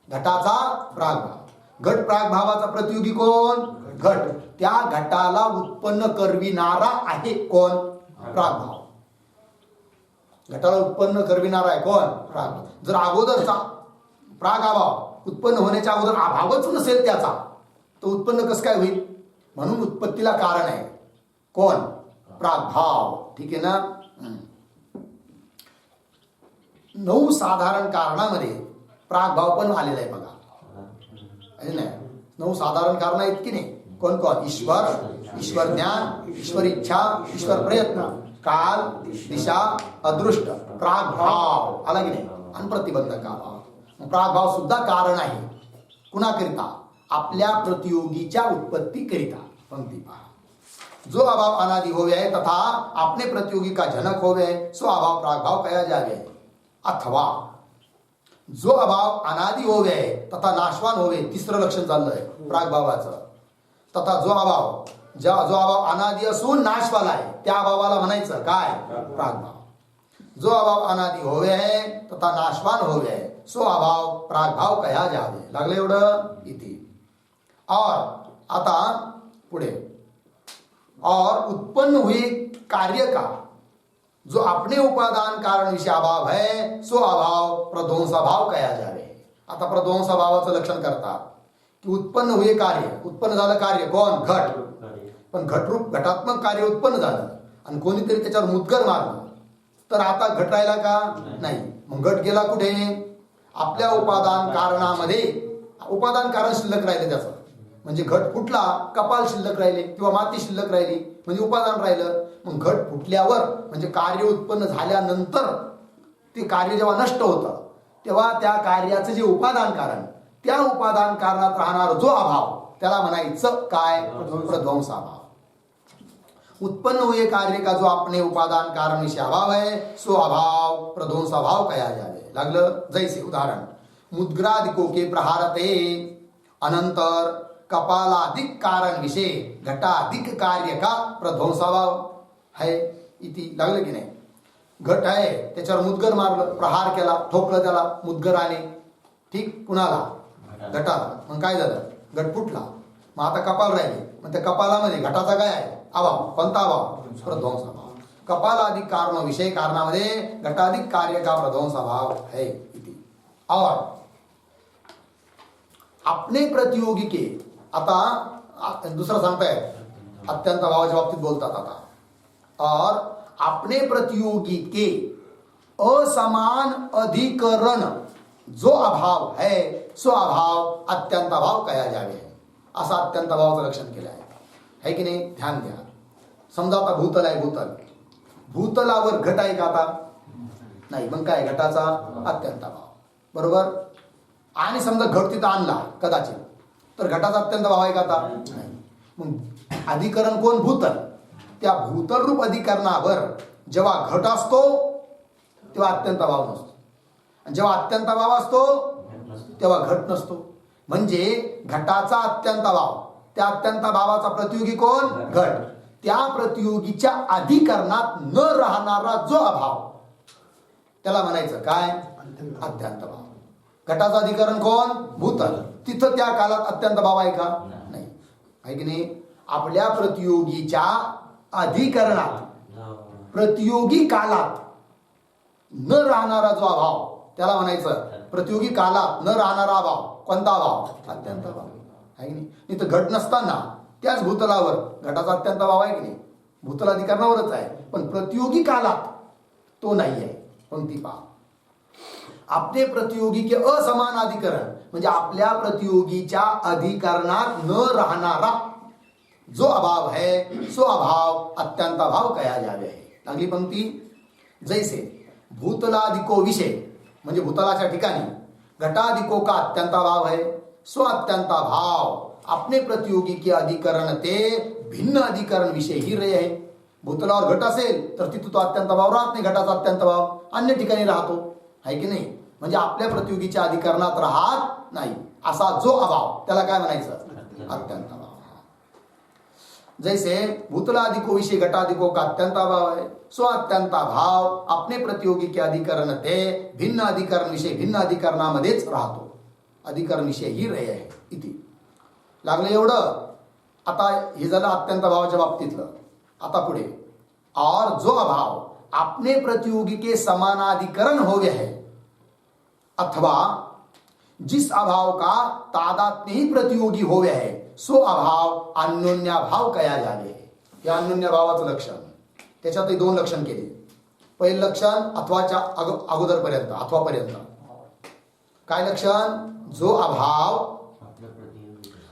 घटाचा प्रागभाव, घट प्रागभावाचा प्रतियोगी कोण, घट. त्या घटाला उत्पन्न करविणारा आहे कोण, प्रागभाव. घटाला उत्पन्न करविणारा आहे कोण, प्रागभाव. जर अगोदरचा प्रागभाव उत्पन्न होण्याच्या अगोदर अभावच नसेल त्याचा, तर उत्पन्न कसं काय होईल. म्हणून उत्पत्तीला कारण आहे कोण, प्रागभाव. ठीक आहे ना. 9 साधारण कारणामध्ये प्रागभाव पण आलेला आहे बघा, आहे ना. 9 साधारण कारण आहेत की नाही. कोण कोण, ईश्वर, ईश्वर ज्ञान, ईश्वर इच्छा, ईश्वर प्रयत्न, काल, दिशा, अदृष्ट, प्रागभाव आला की नाही, आणि प्रतिबंधक अभाव. प्रागभाव सुद्धा कारण आहे कुणाकरिता, आपल्या प्रतियोगीच्या उत्पत्ती करिता. पंक्ती पहा, जो अभाव अनादि होवे है तथा आपने प्रतियोगी का जनक होवे, सो अभाव प्रागभाव कहा जावे. अथवा जो अभाव अनादि होवे तथा नाशवान होवे, तिसरं लक्षण चाललंय प्रागभावाचं. तथा जो अभाव अनादि असून नाशवाला आहे, त्या अभावाला म्हणायचं काय, प्रागभाव. जो अभाव अनादि होवे है तथा नाशवान होवे है, सो अभाव प्रागभाव कहा जावे. लागलं एवढं इथे. और आता पुढे, और उत्पन्न हुए कार्य का जो अपने उपादान कारण विषय अभाव है, सो अभाव प्रध्वंस अभाव कहा जावे. आता प्रध्वंस अभावाचं लक्षण करतात की उत्पन्न हुए कार्य, उत्पन्न झालं कार्य कोण, घट. पण घटरूप घटात्मक कार्य उत्पन्न झालं आणि कोणीतरी त्याच्यावर मुद्गर मारलं, तर आता घट राहिला का, नाही. मग घट गेला कुठे, आपल्या उपादान कारणामध्ये. उपादान कारण शिल्लक राहिले त्याचं, म्हणजे घट फुटला, कपाल शिल्लक राहिले किंवा माती शिल्लक राहिली, म्हणजे उपादान राहिलं. मग घट फुटल्यावर म्हणजे कार्य उत्पन्न झाल्यानंतर ते कार्य जेव्हा नष्ट होतं, तेव्हा त्या कार्याचं जे उपादान कारण, त्या उपादान कारणात राहणार जो अभाव, त्याला म्हणायचं काय, प्रध्वंस अभाव. उत्पन्न हुए कार्य का जो अपने उपादान कारण विषय अभाव है, सो अभाव प्रध्वंस अभाव कहा जावे. लागलं. जैसे उदाहरण, मुद्गरादिकों के प्रहारते अनंतर कपालाधिक कारण विषय घटाधिक कार्य का प्रध्वंसाभाव है इति. लागलं की नाही. घट आहे, त्याच्यावर मुद्गर मारलं, प्रहार केला, ठोकलं त्याला मुद्गराने, ठीक, कुणाला, घटाला. मग काय झालं, घट फुटला. मग आता कपाल राहिले, मग त्या कपालामध्ये घटाचा काय आहे, अभाव. कोणता अभाव, प्रध्वंस अभाव. कपालाधिक कारण विषय कारणामध्ये घटाधिक कार्य का प्रध्वंस अभाव है इति. और अपने प्रतियोगी के, आता दुसरा सांगताय, अत्यंत अभावाच्या बाबतीत बोलतात आता. और अपने प्रतियोगी के असमान अधिकरण जो अभाव है, सो अभाव अत्यंत अभाव कहा जावे. असा अत्यंत अभावाचं लक्षण केलं आहे की नाही. ध्यान द्या. समजा आता भूतल आहे, भूतलावर घट आहे का आता, नाही. मग काय घटाचा अत्यंत अभाव. बरोबर. आणि समजा घट तिथं आणला कदाचित, तर घटाचा अत्यंत भाव आहे का आता? नाही. मग अधिकरण कोण? भूतल. त्या भूतल रूप अधिकरणावर जेव्हा घट असतो तेव्हा अत्यंत भाव नसतो, आणि जेव्हा अत्यंत भाव असतो तेव्हा घट नसतो. म्हणजे घटाचा अत्यंत भाव, त्या अत्यंत भावाचा प्रतियोगी कोण? घट. त्या प्रतियोगीच्या अधिकरणात न राहणारा जो अभाव त्याला म्हणायचं काय? अत्यंत भाव. घटाचं अधिकरण कोण? भूतल. तिथं त्या कालात अत्यंत भाव आहे का? नाही. आहे की नाही? आपल्या प्रतियोगीच्या अधिकरणात प्रतियोगी कालात न राहणारा जो अभाव त्याला म्हणायचं प्रतियोगी कालात न राहणारा अभाव. कोणता अभाव? अत्यंत भाव. आहे की नाही? इथं घट नसताना त्याच भूतलावर घटाचा अत्यंत भाव आहे की नाही? भूतल अधिकरणावरच आहे, पण प्रतियोगी कालात तो नाही आहे. पंक्ती पहा. आपले प्रतियोगी के असमान अधिकरण, म्हणजे आपल्या प्रतियोगीच्या अधिकरणात न राहणारा जो अभाव है सो अभाव अत्यंत भाव कहा जावे है. लागली पंक्ती. जैसे भूतलादिको विषय, म्हणजे भूतलाच्या ठिकाणी घटादिको का अत्यंत भाव है सो अत्यंत भाव अपने प्रतियोगी के अधिकरण ते भिन्न अधिकरण विषय ही रहे है. भूतलावर घट असेल तर तिथं तो अत्यंत भाव राहत नाही, घटाचा अत्यंत भाव अन्य ठिकाणी राहतो. आहे की नाही? म्हणजे आपल्या प्रतियोगीच्या अधिकरणात राहत नाही असा जो अभाव त्याला काय म्हणायचं? अत्यंत भाव. जैसे भूतलादिको विषय घटादिको का अत्यंत भाव है सो अत्यंत भाव अपने प्रतियोगी के अधिकरण ते भिन्न अधिकरण विषय भिन्न अधिकरणामध्येच राहतो. अधिकरण विषय ही रहे आहे इति. लागलं एवढं. आता हे झालं अत्यंत भावाच्या बाबतीतलं. आता पुढे और जो अभाव अपने प्रतियोगी के समानाधिकरण हो गया है अथवा जिस अभाव का तादात्म्य ही प्रतियोगी हो गया है सो अभाव अन्योन्य भाव कया जावे. या अन्योन्य भावाचं लक्षण, त्याच्यातही दोन लक्षण केले. पहिलं लक्षण अथवाच्या अगोदरपर्यंत, अथवापर्यंत. काय लक्षण? जो अभाव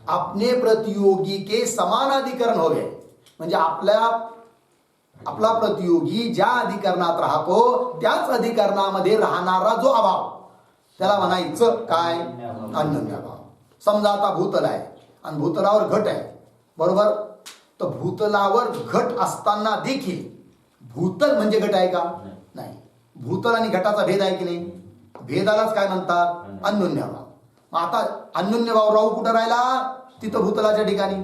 अपने प्रतियोगी के समानाधिकरण हो गए, म्हणजे आपला प्रतियोगी ज्या अधिकरणात राहतो त्याच अधिकरणामध्ये राहणारा जो अभाव त्याला म्हणायचं काय? अन्योन्य भाव. समजा आता भूतल आहे आणि भूतलावर घट आहे. बरोबर. तर भूतलावर घट असताना देखील भूतल म्हणजे घट आहे का? नाही. भूतल आणि घटाचा भेद आहे की नाही? भेदालाच काय म्हणतात? अन्योन्य भाव. मग आता अन्योन्य भाव राहू कुठं राहिला? तिथं भूतलाच्या ठिकाणी.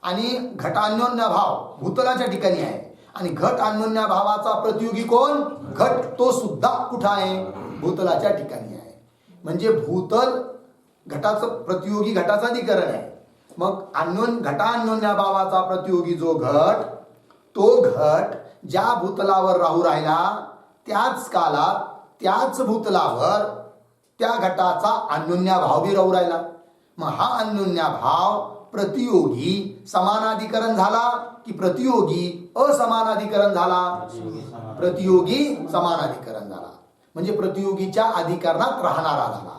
आणि घटान्योन्य भाव भूतलाच्या ठिकाणी आहे, आणि घट अन्योन्य भावाचा प्रतियोगी कोण? घट. तो सुद्धा कुठं आहे? भूतलाच्या ठिकाणी आहे. म्हणजे भूतल घटाचं प्रतियोगी घटाचं अधिकरण आहे. मग घटान्योन्य भावाचा प्रतियोगी जो घट, तो घट ज्या भूतलावर राहू राहिला त्याच कालात त्याच भूतलावर त्या घटाचा अन्योन्य भाव बी राहू राहिला. मग हा अन्योन्य भाव प्रतियोगी समानाधिकरण झाला की प्रतियोगी असमानाधिकरण झाला? प्रतियोगी समानाधिकरण झाला. म्हणजे प्रतियोगीच्या अधिकरणात राहणारा झाला.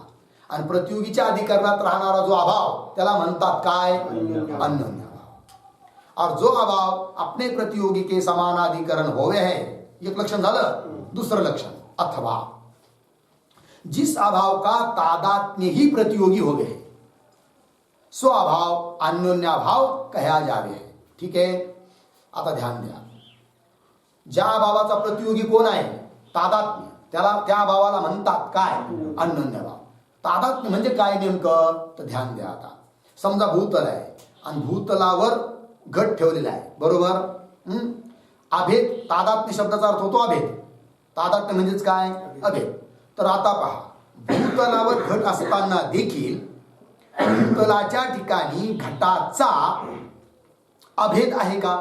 आणि प्रतियोगीच्या अधिकरणात राहणारा जो अभाव त्याला म्हणतात काय? अन्योन्य भाव. और जो अभाव अपने प्रतियोगी के समानाधिकरण होवे है, एक लक्षण झालं. दुसरं लक्षण अथवा जिस अभाव का तादात्म्य ही प्रतियोगी हो गए सो अभाव अन्योन्य भाव कहा जावे. ठीक आहे. आता ध्यान द्या. ज्या अभावाचा प्रतियोगी कोण आहे? तादात्म्य. त्या अभावाला म्हणतात काय? अन्योन्य भाव. तादात्म्य म्हणजे काय नेमकं? तर ध्यान द्या. आता समजा भूतल आहे आणि भूतलावर घट ठेवलेला आहे. बरोबर. अभेद. तादात्म्य शब्दाचा अर्थ होतो अभेद. तादात्म्य म्हणजेच काय? अभेद. तर आता पहा, भूतलावर घट असताना देखील भूतलाच्या ठिकाणी घटाचा अभेद आहे का?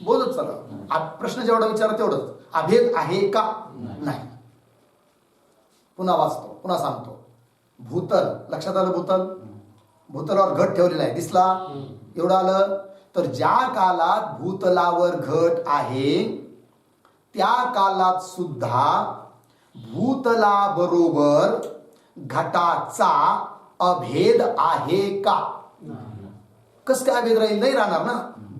बोलत चला. प्रश्न जेवढा विचारा तेवढंच. अभेद आहे का? नाही. पुन्हा वाचतो, पुन्हा सांगतो. भूतल. लक्षात आलं? भूतलावर घट ठेवलेला आहे. दिसला? एवढं आलं. तर ज्या कालात भूतलावर घट आहे त्या कालात सुद्धा भूतलाबरोबर घटाचा अभेद आहे का? कस काय अभेद राहील? नाही राहणार ना.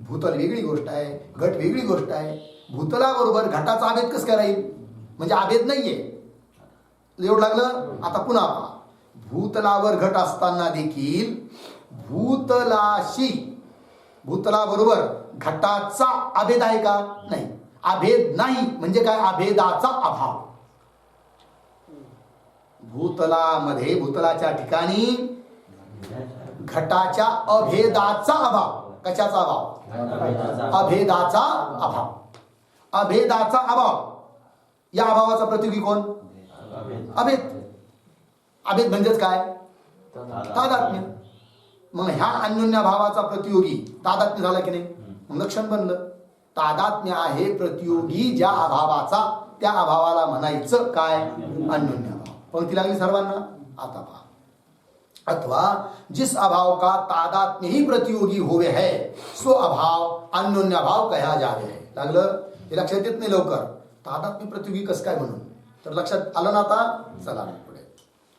भूतल वेगळी गोष्ट आहे, घट वेगळी गोष्ट आहे. भूतलाबरोबर घटाचा अभेद कसं काय राहील? म्हणजे अभेद नाहीये. एवढं लागलं. आता पुन्हा पहा, भूतलावर घट असताना देखील भूतलाबरोबर घटाचा अभेद आहे का? नाही. अभेद नाही म्हणजे काय? अभेदाचा अभाव. भूतलाच्या ठिकाणी घटाच्या अभेदाचा अभाव. कशाचा अभाव? अभेदाचा अभाव. अभेदाचा अभाव. या अभावाचा प्रतियोगी कोण? अभेद. अभेद म्हणजेच काय? तादात्म्य. मग ह्या अन्योन्य भावाचा प्रतियोगी तादात्म्य झाला की नाही? मग लक्षण बनलं. तादात्म्य आहे प्रतियोगी ज्या अभावाचा, त्या अभावाला म्हणायचं काय? अन्योन्य भाव. पंक्ती लागली सर्वांना. आता पहा, अथवा जिस अभाव का तादात्म्य ही प्रतियोगी होवे है सो अभाव अन्योन्य भाव कहा जावे है. लागलं. हे लक्षात येत नाही लवकर. तादात्म्य प्रतियोगी कसं काय म्हणून? तर लक्षात आलं ना आता? चला पुढे.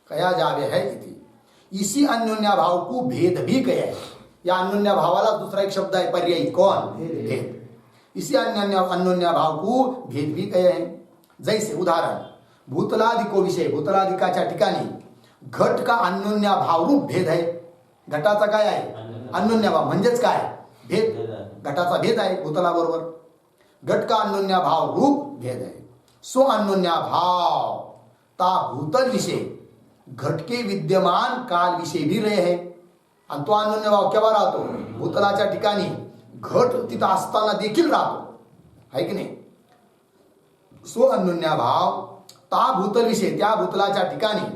कया जावे है इति. इसी अन्योन्य भाव को भेद भी कहे है. या अन्योन्य भावाला दुसरा एक शब्द आहे पर्यायी. कोण? भेद. इसी अन्योन्य भाव को भेद भी कहे है. जैसे उदाहरण, भूतलादिको विषय. भूतलादिकाच्या ठिकाणी घट का अन्योन्य भाव रूप भेद है. घटाचा काय आहे? अन्योन्य भाव. म्हणजेच काय? भेद. घटाचा भेद आहे भूतलाबरोबर. घट का अन्योन्य भाव रूप भेद है. सो अन्योन्य भाव ता भूतल विषय घट के विद्यमान काल विषय भी रहे है. आणि तो अन्योन्य भाव केव्हा राहतो? भूतलाच्या ठिकाणी घट तिथं असताना देखील राहतो. आहे की नाही? सो अन्योन्य भाव ता भूतल विषय, त्या भूतलाच्या ठिकाणी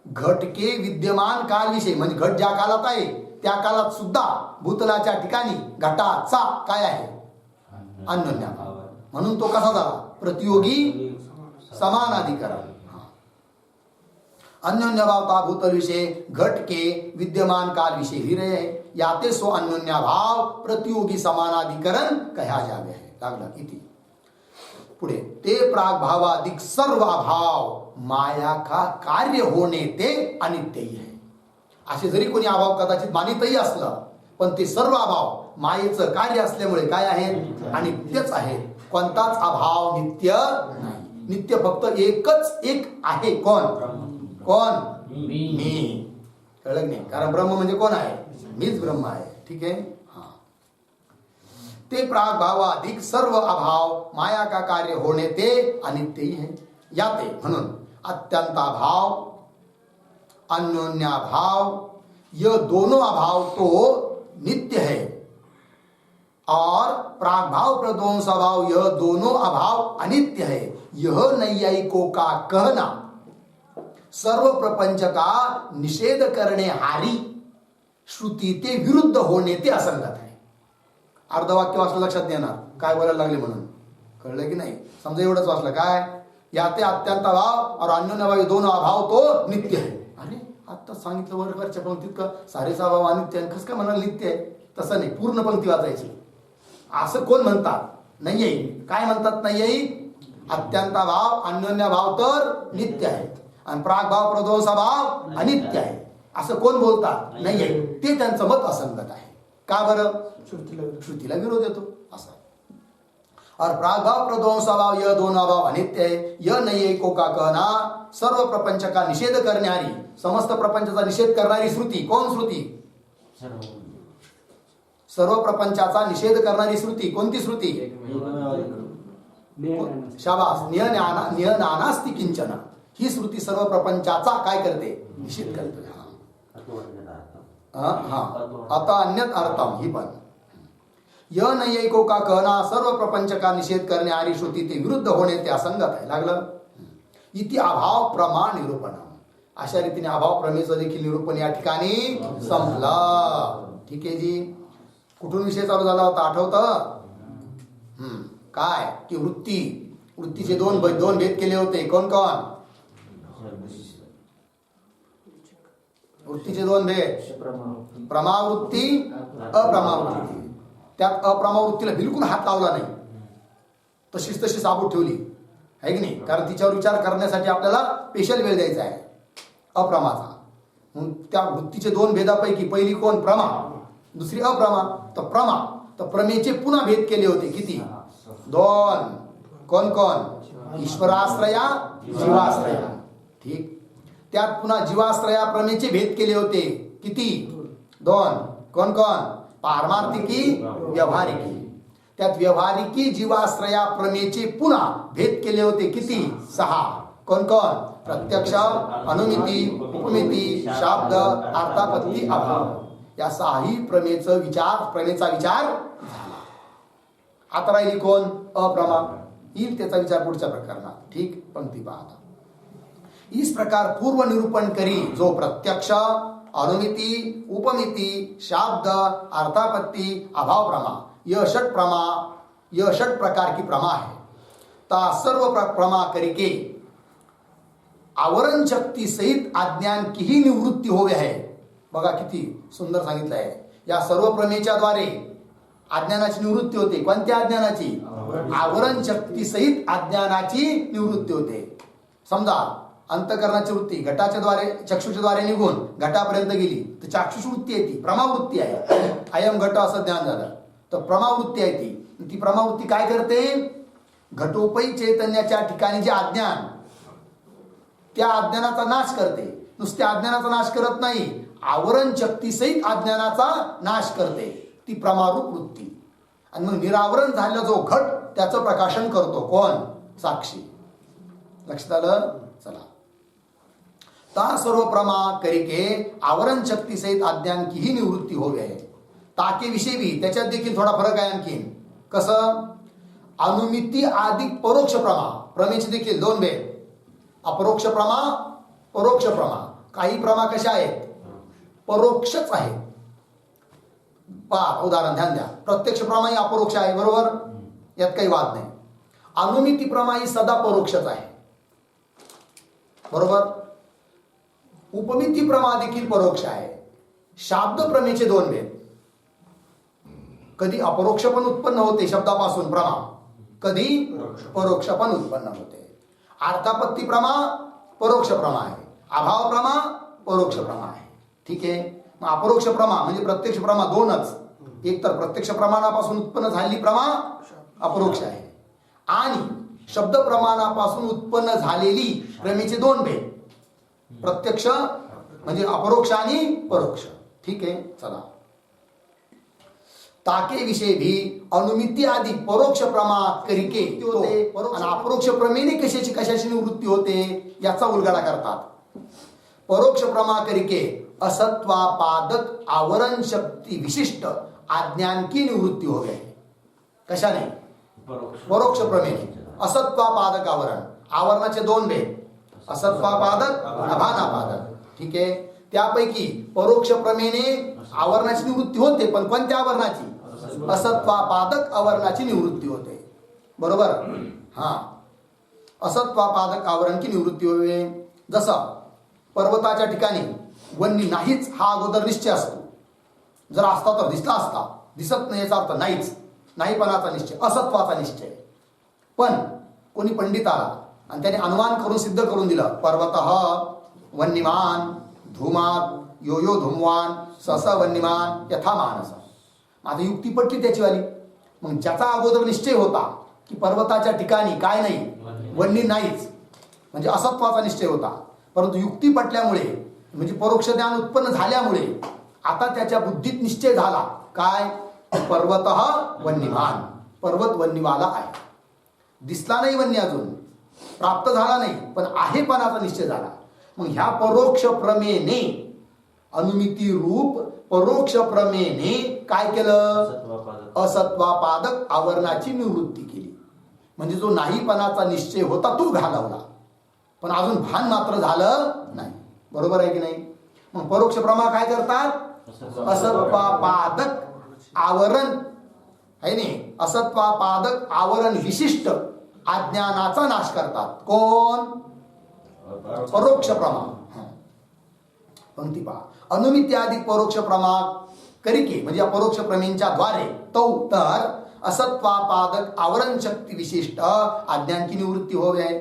घट के विद्यमान काल विषय, म्हणजे घट ज्या कालात आहे त्या कालात सुद्धा भूतलाच्या ठिकाणी घटाचा काय आहे? अन्योन्य भाव. म्हणून तो कसा झाला? प्रतियोगी समानाधिकरण. अन्योन्य भाव ता भूतल विषय घट के विद्यमान काल विषय ही रहे है. याते सो अन्योन्य भाव प्रतियोगी समानाधिकरण कहा जावे है. लागलं इति. पुढे, ते प्राग भावाधिक सर्व अभाव माया का कार्य होणे ते अनित्यही है. असे जरी कोणी अभाव कदाचित मानितही असलं, पण ते सर्व अभाव मायेचं कार्य असल्यामुळे काय आहेत? अनित्यच आहेत. कोणताच अभाव नित्य नाही. नित्य फक्त एकच एक आहे. कोण? मी. कळलं नाही? कारण ब्रह्म म्हणजे कोण आहे? मीच ब्रह्म आहे. ठीक आहे. ते प्राग भावाधिक सर्व अभाव माया का कार्य होणे ते अनित्यही है. याते म्हणून अत्यंत अभाव, अन्योन्य भाव, यह दोनों अभाव तो नित्य है और प्रागभाव प्रध्वंस अभाव यह दोनों अभाव अनित्य है. यह नैयायिकों का कहना सर्व प्रपंच का निषेध करणे हारी श्रुती ते विरुद्ध होणे ते असंगत है. अर्धवाक्य वाचलं लक्षात देणार काय बोलायला लागले म्हणून. कळलं की नाही? समजा एवढंच वाचलं काय? याते अत्यंत अभाव और अन्योन्य भाव दोनों अभाव तो नित्य है. अरे आता सांगितलं वरच्या पंक्तीत का सारेचा अभाव अनित्य आहे, कसं काय म्हणाल नित्य आहे? तसं नाही, पूर्ण पंक्ती वाचायची. असं कोण म्हणतात? नाही येई. काय म्हणतात? नाही येई. अत्यंत भाव अन्योन्य भाव तर नित्य आहे आणि प्रागभाव प्रध्वंस भाव अनित्य आहे असं कोण बोलतात? नाही येई. ते त्यांचं मत असंगत आहे. का बरं? श्रुतीला विरोध येतो असा. और प्रागभाव प्रध्वंस भाव यह दोनों अभाव अनित्य है. यह नैयायिकों का कहना सर्व प्रपंच का निषेध करणारी, समस्त प्रपंचाचा निषेध करणारी श्रुती. कोण श्रुती? सर्व प्रपंचाचा निषेध करणारी श्रुती. कोणती श्रुती? शाबास. नियनानास्ति किंचन. ही श्रुती सर्व प्रपंचाचा काय करते? निषेध करते. आता अन्यत अर्थम ही पण. यह नैयायिकों का कहना सर्व प्रपंच का निषेध करणे आणि श्रुती ते विरुद्ध होणे ते असंगत आहे. लागलं. इति अभाव प्रमाण निरूपण. अशा रीतीने अभाव प्रमेयचं देखील निरूपण या ठिकाणी संपलं. ठीक आहे जी. कुठून विषय चालू झाला होता आठवतं? काय की वृत्तीचे दोन भेद केले होते. कोण कोण? वृत्तीचे दोन भेद. प्रमावृत्ती, अप्रमावृत्ती. त्यात अप्रमावृत्तीला बिलकुल हात लावला नाही, तशीच साबूत ठेवली आहे की नाही? कारण तिच्यावर विचार करण्यासाठी आपल्याला स्पेशल वेळ द्यायचा आहे अप्रमाचा. म्हणून त्या वृत्तीचे दोन भेदापैकी पहिली कोण? प्रमा. दुसरी अप्रमा. तर प्रमेयचे पुन्हा भेद केले होते. किती? दोन. कोण कोण? ईश्वराश्रया जीवाश्रया. ठीक. त्यात पुन्हा जीवाश्रया प्रमेयचे भेद केले होते. किती? दोन. कोण कोण? पारमार्थिकी, व्यवहारिकी. त्यात व्यवहारिकी जीवाश्रया प्रमेयचे पुन्हा भेद केले होते. किती? 6. कोण कोण? प्रत्यक्ष, अनुमिती, उपमिती, शाब्द, अर्थापत्ती, अभाव. या 6ही प्रमेयचा विचार झाला. आता राहिली कोण? अप्रमा. येईल त्याचा विचार पुढच्या प्रकरणात. ठीक. पंक्ती पाहता. इस प्रकार पूर्व निरूपण करी जो प्रत्यक्ष, अनुमिति, उपमिति, शाब्द, अर्थापत्ति, अभाव प्रमा, यह षट प्रकार की प्रमा है. ता सर्व प्रमा करके आवरण शक्ती सहित अज्ञान की ही निवृत्ती होवे आहे. बघा किती सुंदर सांगितलं आहे. या सर्व प्रमेयच्या द्वारे अज्ञानाची निवृत्ती होते. कोणत्या अज्ञानाची? आवरण शक्ती सहित अज्ञानाची निवृत्ती होते. समजा अंतकरणाची वृत्ती घटाच्या द्वारे, चक्षुच्या द्वारे निघून घटापर्यंत गेली तर चाक्षुष वृत्ती आहे ती प्रमावृत्ती आहे. अयम घट असं ज्ञान झालं तर प्रमावृत्ती आहे ती प्रमावृत्ती काय करते? घटोपई चैतन्याच्या ठिकाणी जे अज्ञान, त्या अज्ञानाचा नाश करते. नुसत्या अज्ञानाचा नाश करत नाही, आवरण शक्ती सहित अज्ञानाचा नाश करते. ती प्रमारूप वृत्ती. आणि मग निरावरण झालेला जो घट त्याचं प्रकाशन करतो. कोण? साक्षी. लक्षात आलं? चला. ता सर्व प्रमा करिके आवरण शक्ती सहित अज्ञान की ही निवृत्ती होवे आहे. ताके विषयी भी त्याच्यात देखील थोडा फरक आहे. आणखीन कसं? अनुमिती अधिक परोक्ष प्रमा. प्रमेयचे देखील दोन भेद. अपरोक्ष प्रमा, परोक्ष प्रमा. काही प्रमा कशा आहेत? परोक्षच आहेत. पहा उदाहरण ध्यान द्या. प्रत्यक्ष प्रमा ही अपरोक्ष आहे. बरोबर? यात काही वाद नाही. अनुमिती प्रमा ही सदा परोक्षच आहे. बरोबर? उपमिती प्रमा देखील परोक्ष आहे. शाब्द प्रमेयचे दोन भेद. कधी अपरोक्ष पण उत्पन्न होते शब्दापासून प्रमा, कधी परोक्ष पण उत्पन्न होते. अर्थापत्ती प्रमा परोक्ष प्रमा आहे. अभाव प्रमा परोक्ष प्रमा आहे. ठीक आहे. मग अपरोक्ष प्रमा म्हणजे प्रत्यक्ष प्रमा दोनच. एक तर प्रत्यक्ष प्रमाणापासून उत्पन्न झालेली प्रमा अपरोक्ष आहे, आणि शब्द प्रमाणापासून उत्पन्न झालेली प्रमेयचे दोन भेद. प्रत्यक्ष म्हणजे अपरोक्ष आणि परोक्ष. ठीक आहे. चला. ताके विषय भी अनुमिती आदि परोक्ष प्रमा करिके होते. आणि अपरोक्ष प्रमेयने कशाची निवृत्ती होते याचा उलगडा करतात. परोक्ष प्रमा करिके असत्वापादक आवरण शक्ती विशिष्ट अज्ञान की निवृत्ती हो गई. कशाने? परोक्ष प्रमेय. असत्वापादक आवरण. आवरणाचे दोन भेद. असत्वापादक, अभानापादक. ठीक आहे. त्यापैकी परोक्ष प्रमेयने आवरणाची निवृत्ती होते, पण कोणत्या आवरणाची? असत्वापादक आवरणाची निवृत्ती होते. बरोबर? हा. असत्वापादक आवरण की निवृत्ती होते. जसं पर्वताच्या ठिकाणी वन्नी नाहीच हा अगोदर निश्चय असतो. जर असता तर दिसला असता, दिसत नाही याचा अर्थ नाहीच. नाहीपणाचा निश्चय, असत्वाचा निश्चय. पण कोणी पंडित आला आणि त्याने अनुमान करून सिद्ध करून दिलं, पर्वतः वन्यमान धूमात यो यो धूमवान सस वन्यमान यथा मानस. आता युक्ती पटली त्याचीवाली. मग ज्याचा अगोदर निश्चय होता की पर्वताच्या ठिकाणी काय नाही, वन्नी नाहीच, म्हणजे असत्वाचा निश्चय होता, परंतु युक्ती पटल्यामुळे म्हणजे परोक्ष ज्ञान उत्पन्न झाल्यामुळे आता त्याच्या बुद्धीत निश्चय झाला काय? पर्वतः वन्यमान. पर्वत वन्यवाला आहे. दिसला नाही वन्य, अजून प्राप्त झाला नाही, पण आहेपणाचा निश्चय झाला. मग ह्या परोक्ष प्रमेयने, अनुमिती रूप परोक्ष प्रमेयने काय केलं? असत्वापादक आवरणाची निवृत्ती केली. म्हणजे जो नाहीपणाचा निश्चय होता तो घालवला, पण अजून भान मात्र झालं नाही. बरोबर आहे की नाही? मग परोक्ष प्रमा काय करतात? असत्वापादक आवरण आहे नाही, असत्वापादक आवरण विशिष्ट अज्ञानाचा नाश करतात. कोण? परोक्ष प्रमा. पंक्ती पहा. अनुमित्याधिक परोक्ष प्रमा करिके म्हणजे अपरोक्ष प्रमेयांच्या द्वारे तो तर असत्वापादक आवरण शक्ती विशिष्ट अज्ञान की निवृत्ती हो गए.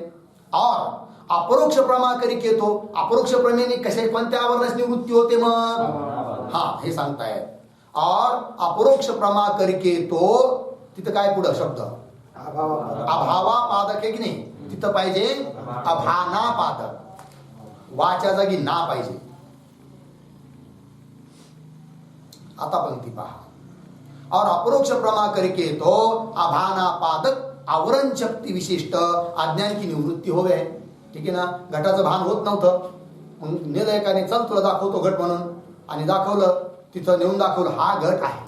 और अपरोक्ष प्रमा करिके तो अपरोक्ष प्रमेयने कशा कोणत्या आवरणाची निवृत्ती होते मग? हा, हे सांगतायत. और अपरोक्ष प्रमा करिके तो, तिथं काय पुढं शब्द? अभावापादक आहे की नाही, तिथं पाहिजे अभानापादक, वाच्या जागी ना पाहिजे. आता पंक्ती पहा. और अपरोक्ष प्रमा करके तो अभानापादक आवरण शक्ती विशिष्ट अज्ञान की निवृत्ती होवे. ठीक आहे ना. घटाचं भान होत नव्हतं, मग नेलयकाने चल तुला दाखवतो घट म्हणून, आणि दाखवलं, तिथं नेऊन दाखवलं हा घट आहे.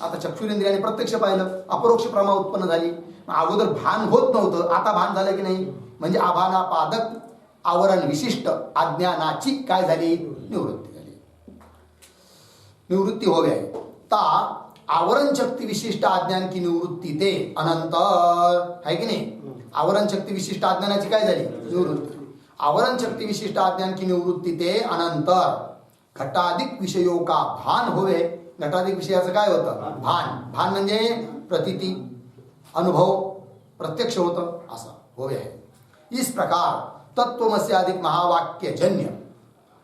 आता चक्षुरेंद्रियाने प्रत्यक्ष पाहिलं, अपरोक्ष प्रमा उत्पन्न झाली. अगोदर भान होत नव्हतं, आता भान झालं की नाही, म्हणजे अभानापादक आवरण विशिष्ट अज्ञानाची काय झाली, निवृत्ती झाली. निवृत्ती होवे ता आवरण शक्ती विशिष्ट अज्ञान की निवृत्ती ते अनंतर आहे की नाही. आवरण शक्ती विशिष्ट अज्ञानाची काय झाली, निवृत्ती. आवरण शक्ती विशिष्ट अज्ञान की निवृत्ती ते अनंतर घटाधिक विषयों का भान होवे. घटाधिक विषयाचं काय होतं, भान. भान म्हणजे प्रतीती, अनुभव, प्रत्यक्ष होतं असं होवे आहे. इस प्रकार तत्वमसी अधिक महावाक्य जन्य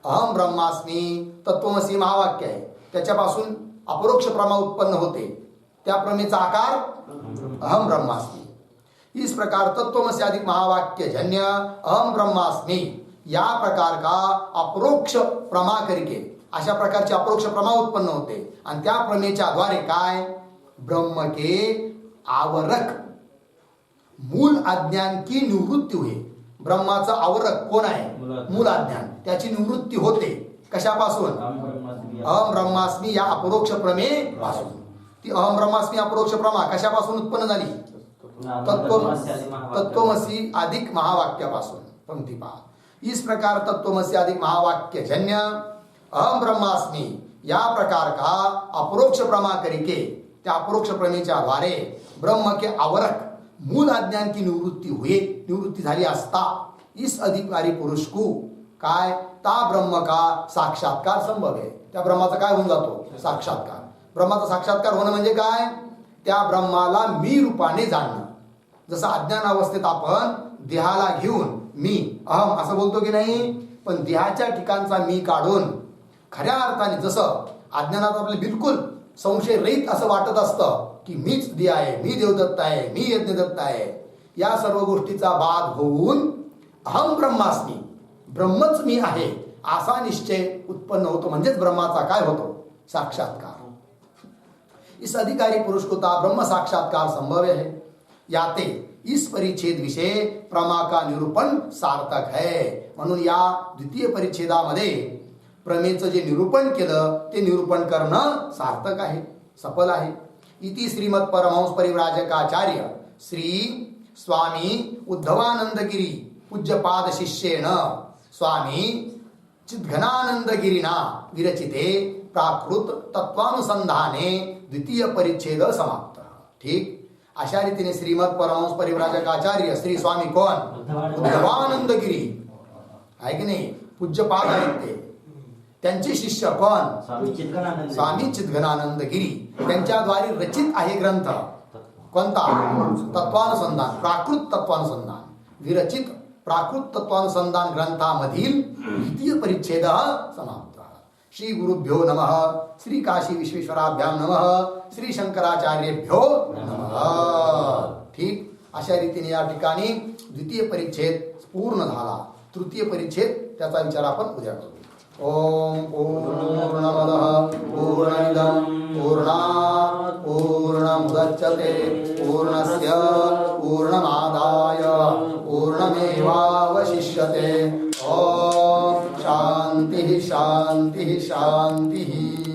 अहम ब्रह्मास्मी, तत्वमसी महावाक्य आहे, त्याच्यापासून अपरोक्ष प्रमा उत्पन्न होते. त्या प्रमेचा आकार अहम ब्रह्मास्मी. इस प्रकार तत्वमसी अधिक महावाक्य जन्य अहम ब्रह्मास्मी या प्रकार का अपरोक्ष प्रमा करके, अशा प्रकारचे अपरोक्ष प्रमा उत्पन्न होते. आणि त्या प्रमेच्या द्वारे काय, ब्रह्म के आवरक मूल अज्ञान की निवृत्ती हुई. ब्रह्माचं आवरक कोण आहे, मूल अज्ञान, त्याची निवृत्ती होते. कशापासून, अहम ब्रह्मास्मी या अपरोक्ष प्रमे पासून. ती अहम ब्रह्मास्मी अपरोक्ष प्रमा कशापासून उत्पन्न झाली, तत्वमसी अधिक महावाक्यापासून. पंक्ती पहा. इस प्रकार तत्वमसी अधिक महावाक्य जन्य अहम ब्रह्मास्मी या प्रकार का अपरोक्ष प्रमा करके, त्या अपरोक्ष प्रमेच्या द्वारे ब्रह्म के आवरक मूल अज्ञान की निवृत्ती हुई, निवृत्ती झाली असता इस अधिकारी पुरुष को काय, ता ब्रह्म का साक्षात्कार संभव आहे. त्या ब्रह्माचा काय होऊन जातो, साक्षात्कार. ब्रह्माचा साक्षात्कार होणं म्हणजे काय, त्या ब्रह्माला मी रूपाने जाणणं. जसं अज्ञान अवस्थेत आपण देहाला घेऊन मी अहम असं बोलतो की नाही, पण देहाच्या ठिकाणचा मी काढून खऱ्या अर्थाने, जसं अज्ञानात आपले बिलकुल संशय रहित असं वाटत असतं की मीच देह आहे, मी देवदत्त आहे, मी यज्ञदत्त आहे, या सर्व गोष्टीचा बाध होऊन अहम ब्रह्मास्मी, ब्रह्मच मी आहे असा निश्चय उत्पन्न होतो. म्हणजेच ब्रह्माचा काय होतो, साक्षात्कार. इस अधिकारी पुरुष को ता ब्रह्म साक्षात्कार संभव है. याते इस परिच्छेद विषय प्रमा का निरूपण सार्थक है. म्हणून या द्वितीय परिच्छेदामध्ये प्रमेचं जे निरूपण केलं ते निरूपण करणं सार्थक आहे, सफल आहे. इति श्रीमद परमहंस परिव्राजकाचार्य श्री स्वामी उद्धवानंदगिरी पूज्यपाद शिष्येण स्वामी चिद्घनानंदगिरीना विरचिते प्राकृत तत्वानुसंधाने द्वितीय परिच्छेद समाप्त. ठीक. अशा रीतीने श्रीमद परमहंस परिव्राजकाचार्य श्री स्वामी कोण, उद्धवानंदगिरी आहे की नाही, पूज्यपाद आहेत ते. त्यांचे शिष्य कोण, स्वामी चिद्घनानंदगिरी. त्यांच्याद्वारे रचित आहे ग्रंथ कोणता, तत्वानुसंधान, प्राकृत तत्वानुसंधान. विरचित प्राकृत तत्वानुसंधान ग्रंथामधील द्वितीय परिच्छेद समाप्त. श्री गुरुभ्यो नमः. श्री काशी विश्वेश्वराभ्याम नमः. श्री शंकराचार्यभ्यो नमः. ठीक. अशा रीतीने या ठिकाणी द्वितीय परिच्छेद पूर्ण झाला. तृतीय परिच्छेद त्याचा विचार आपण उद्या करू. ओम पूर्णमदः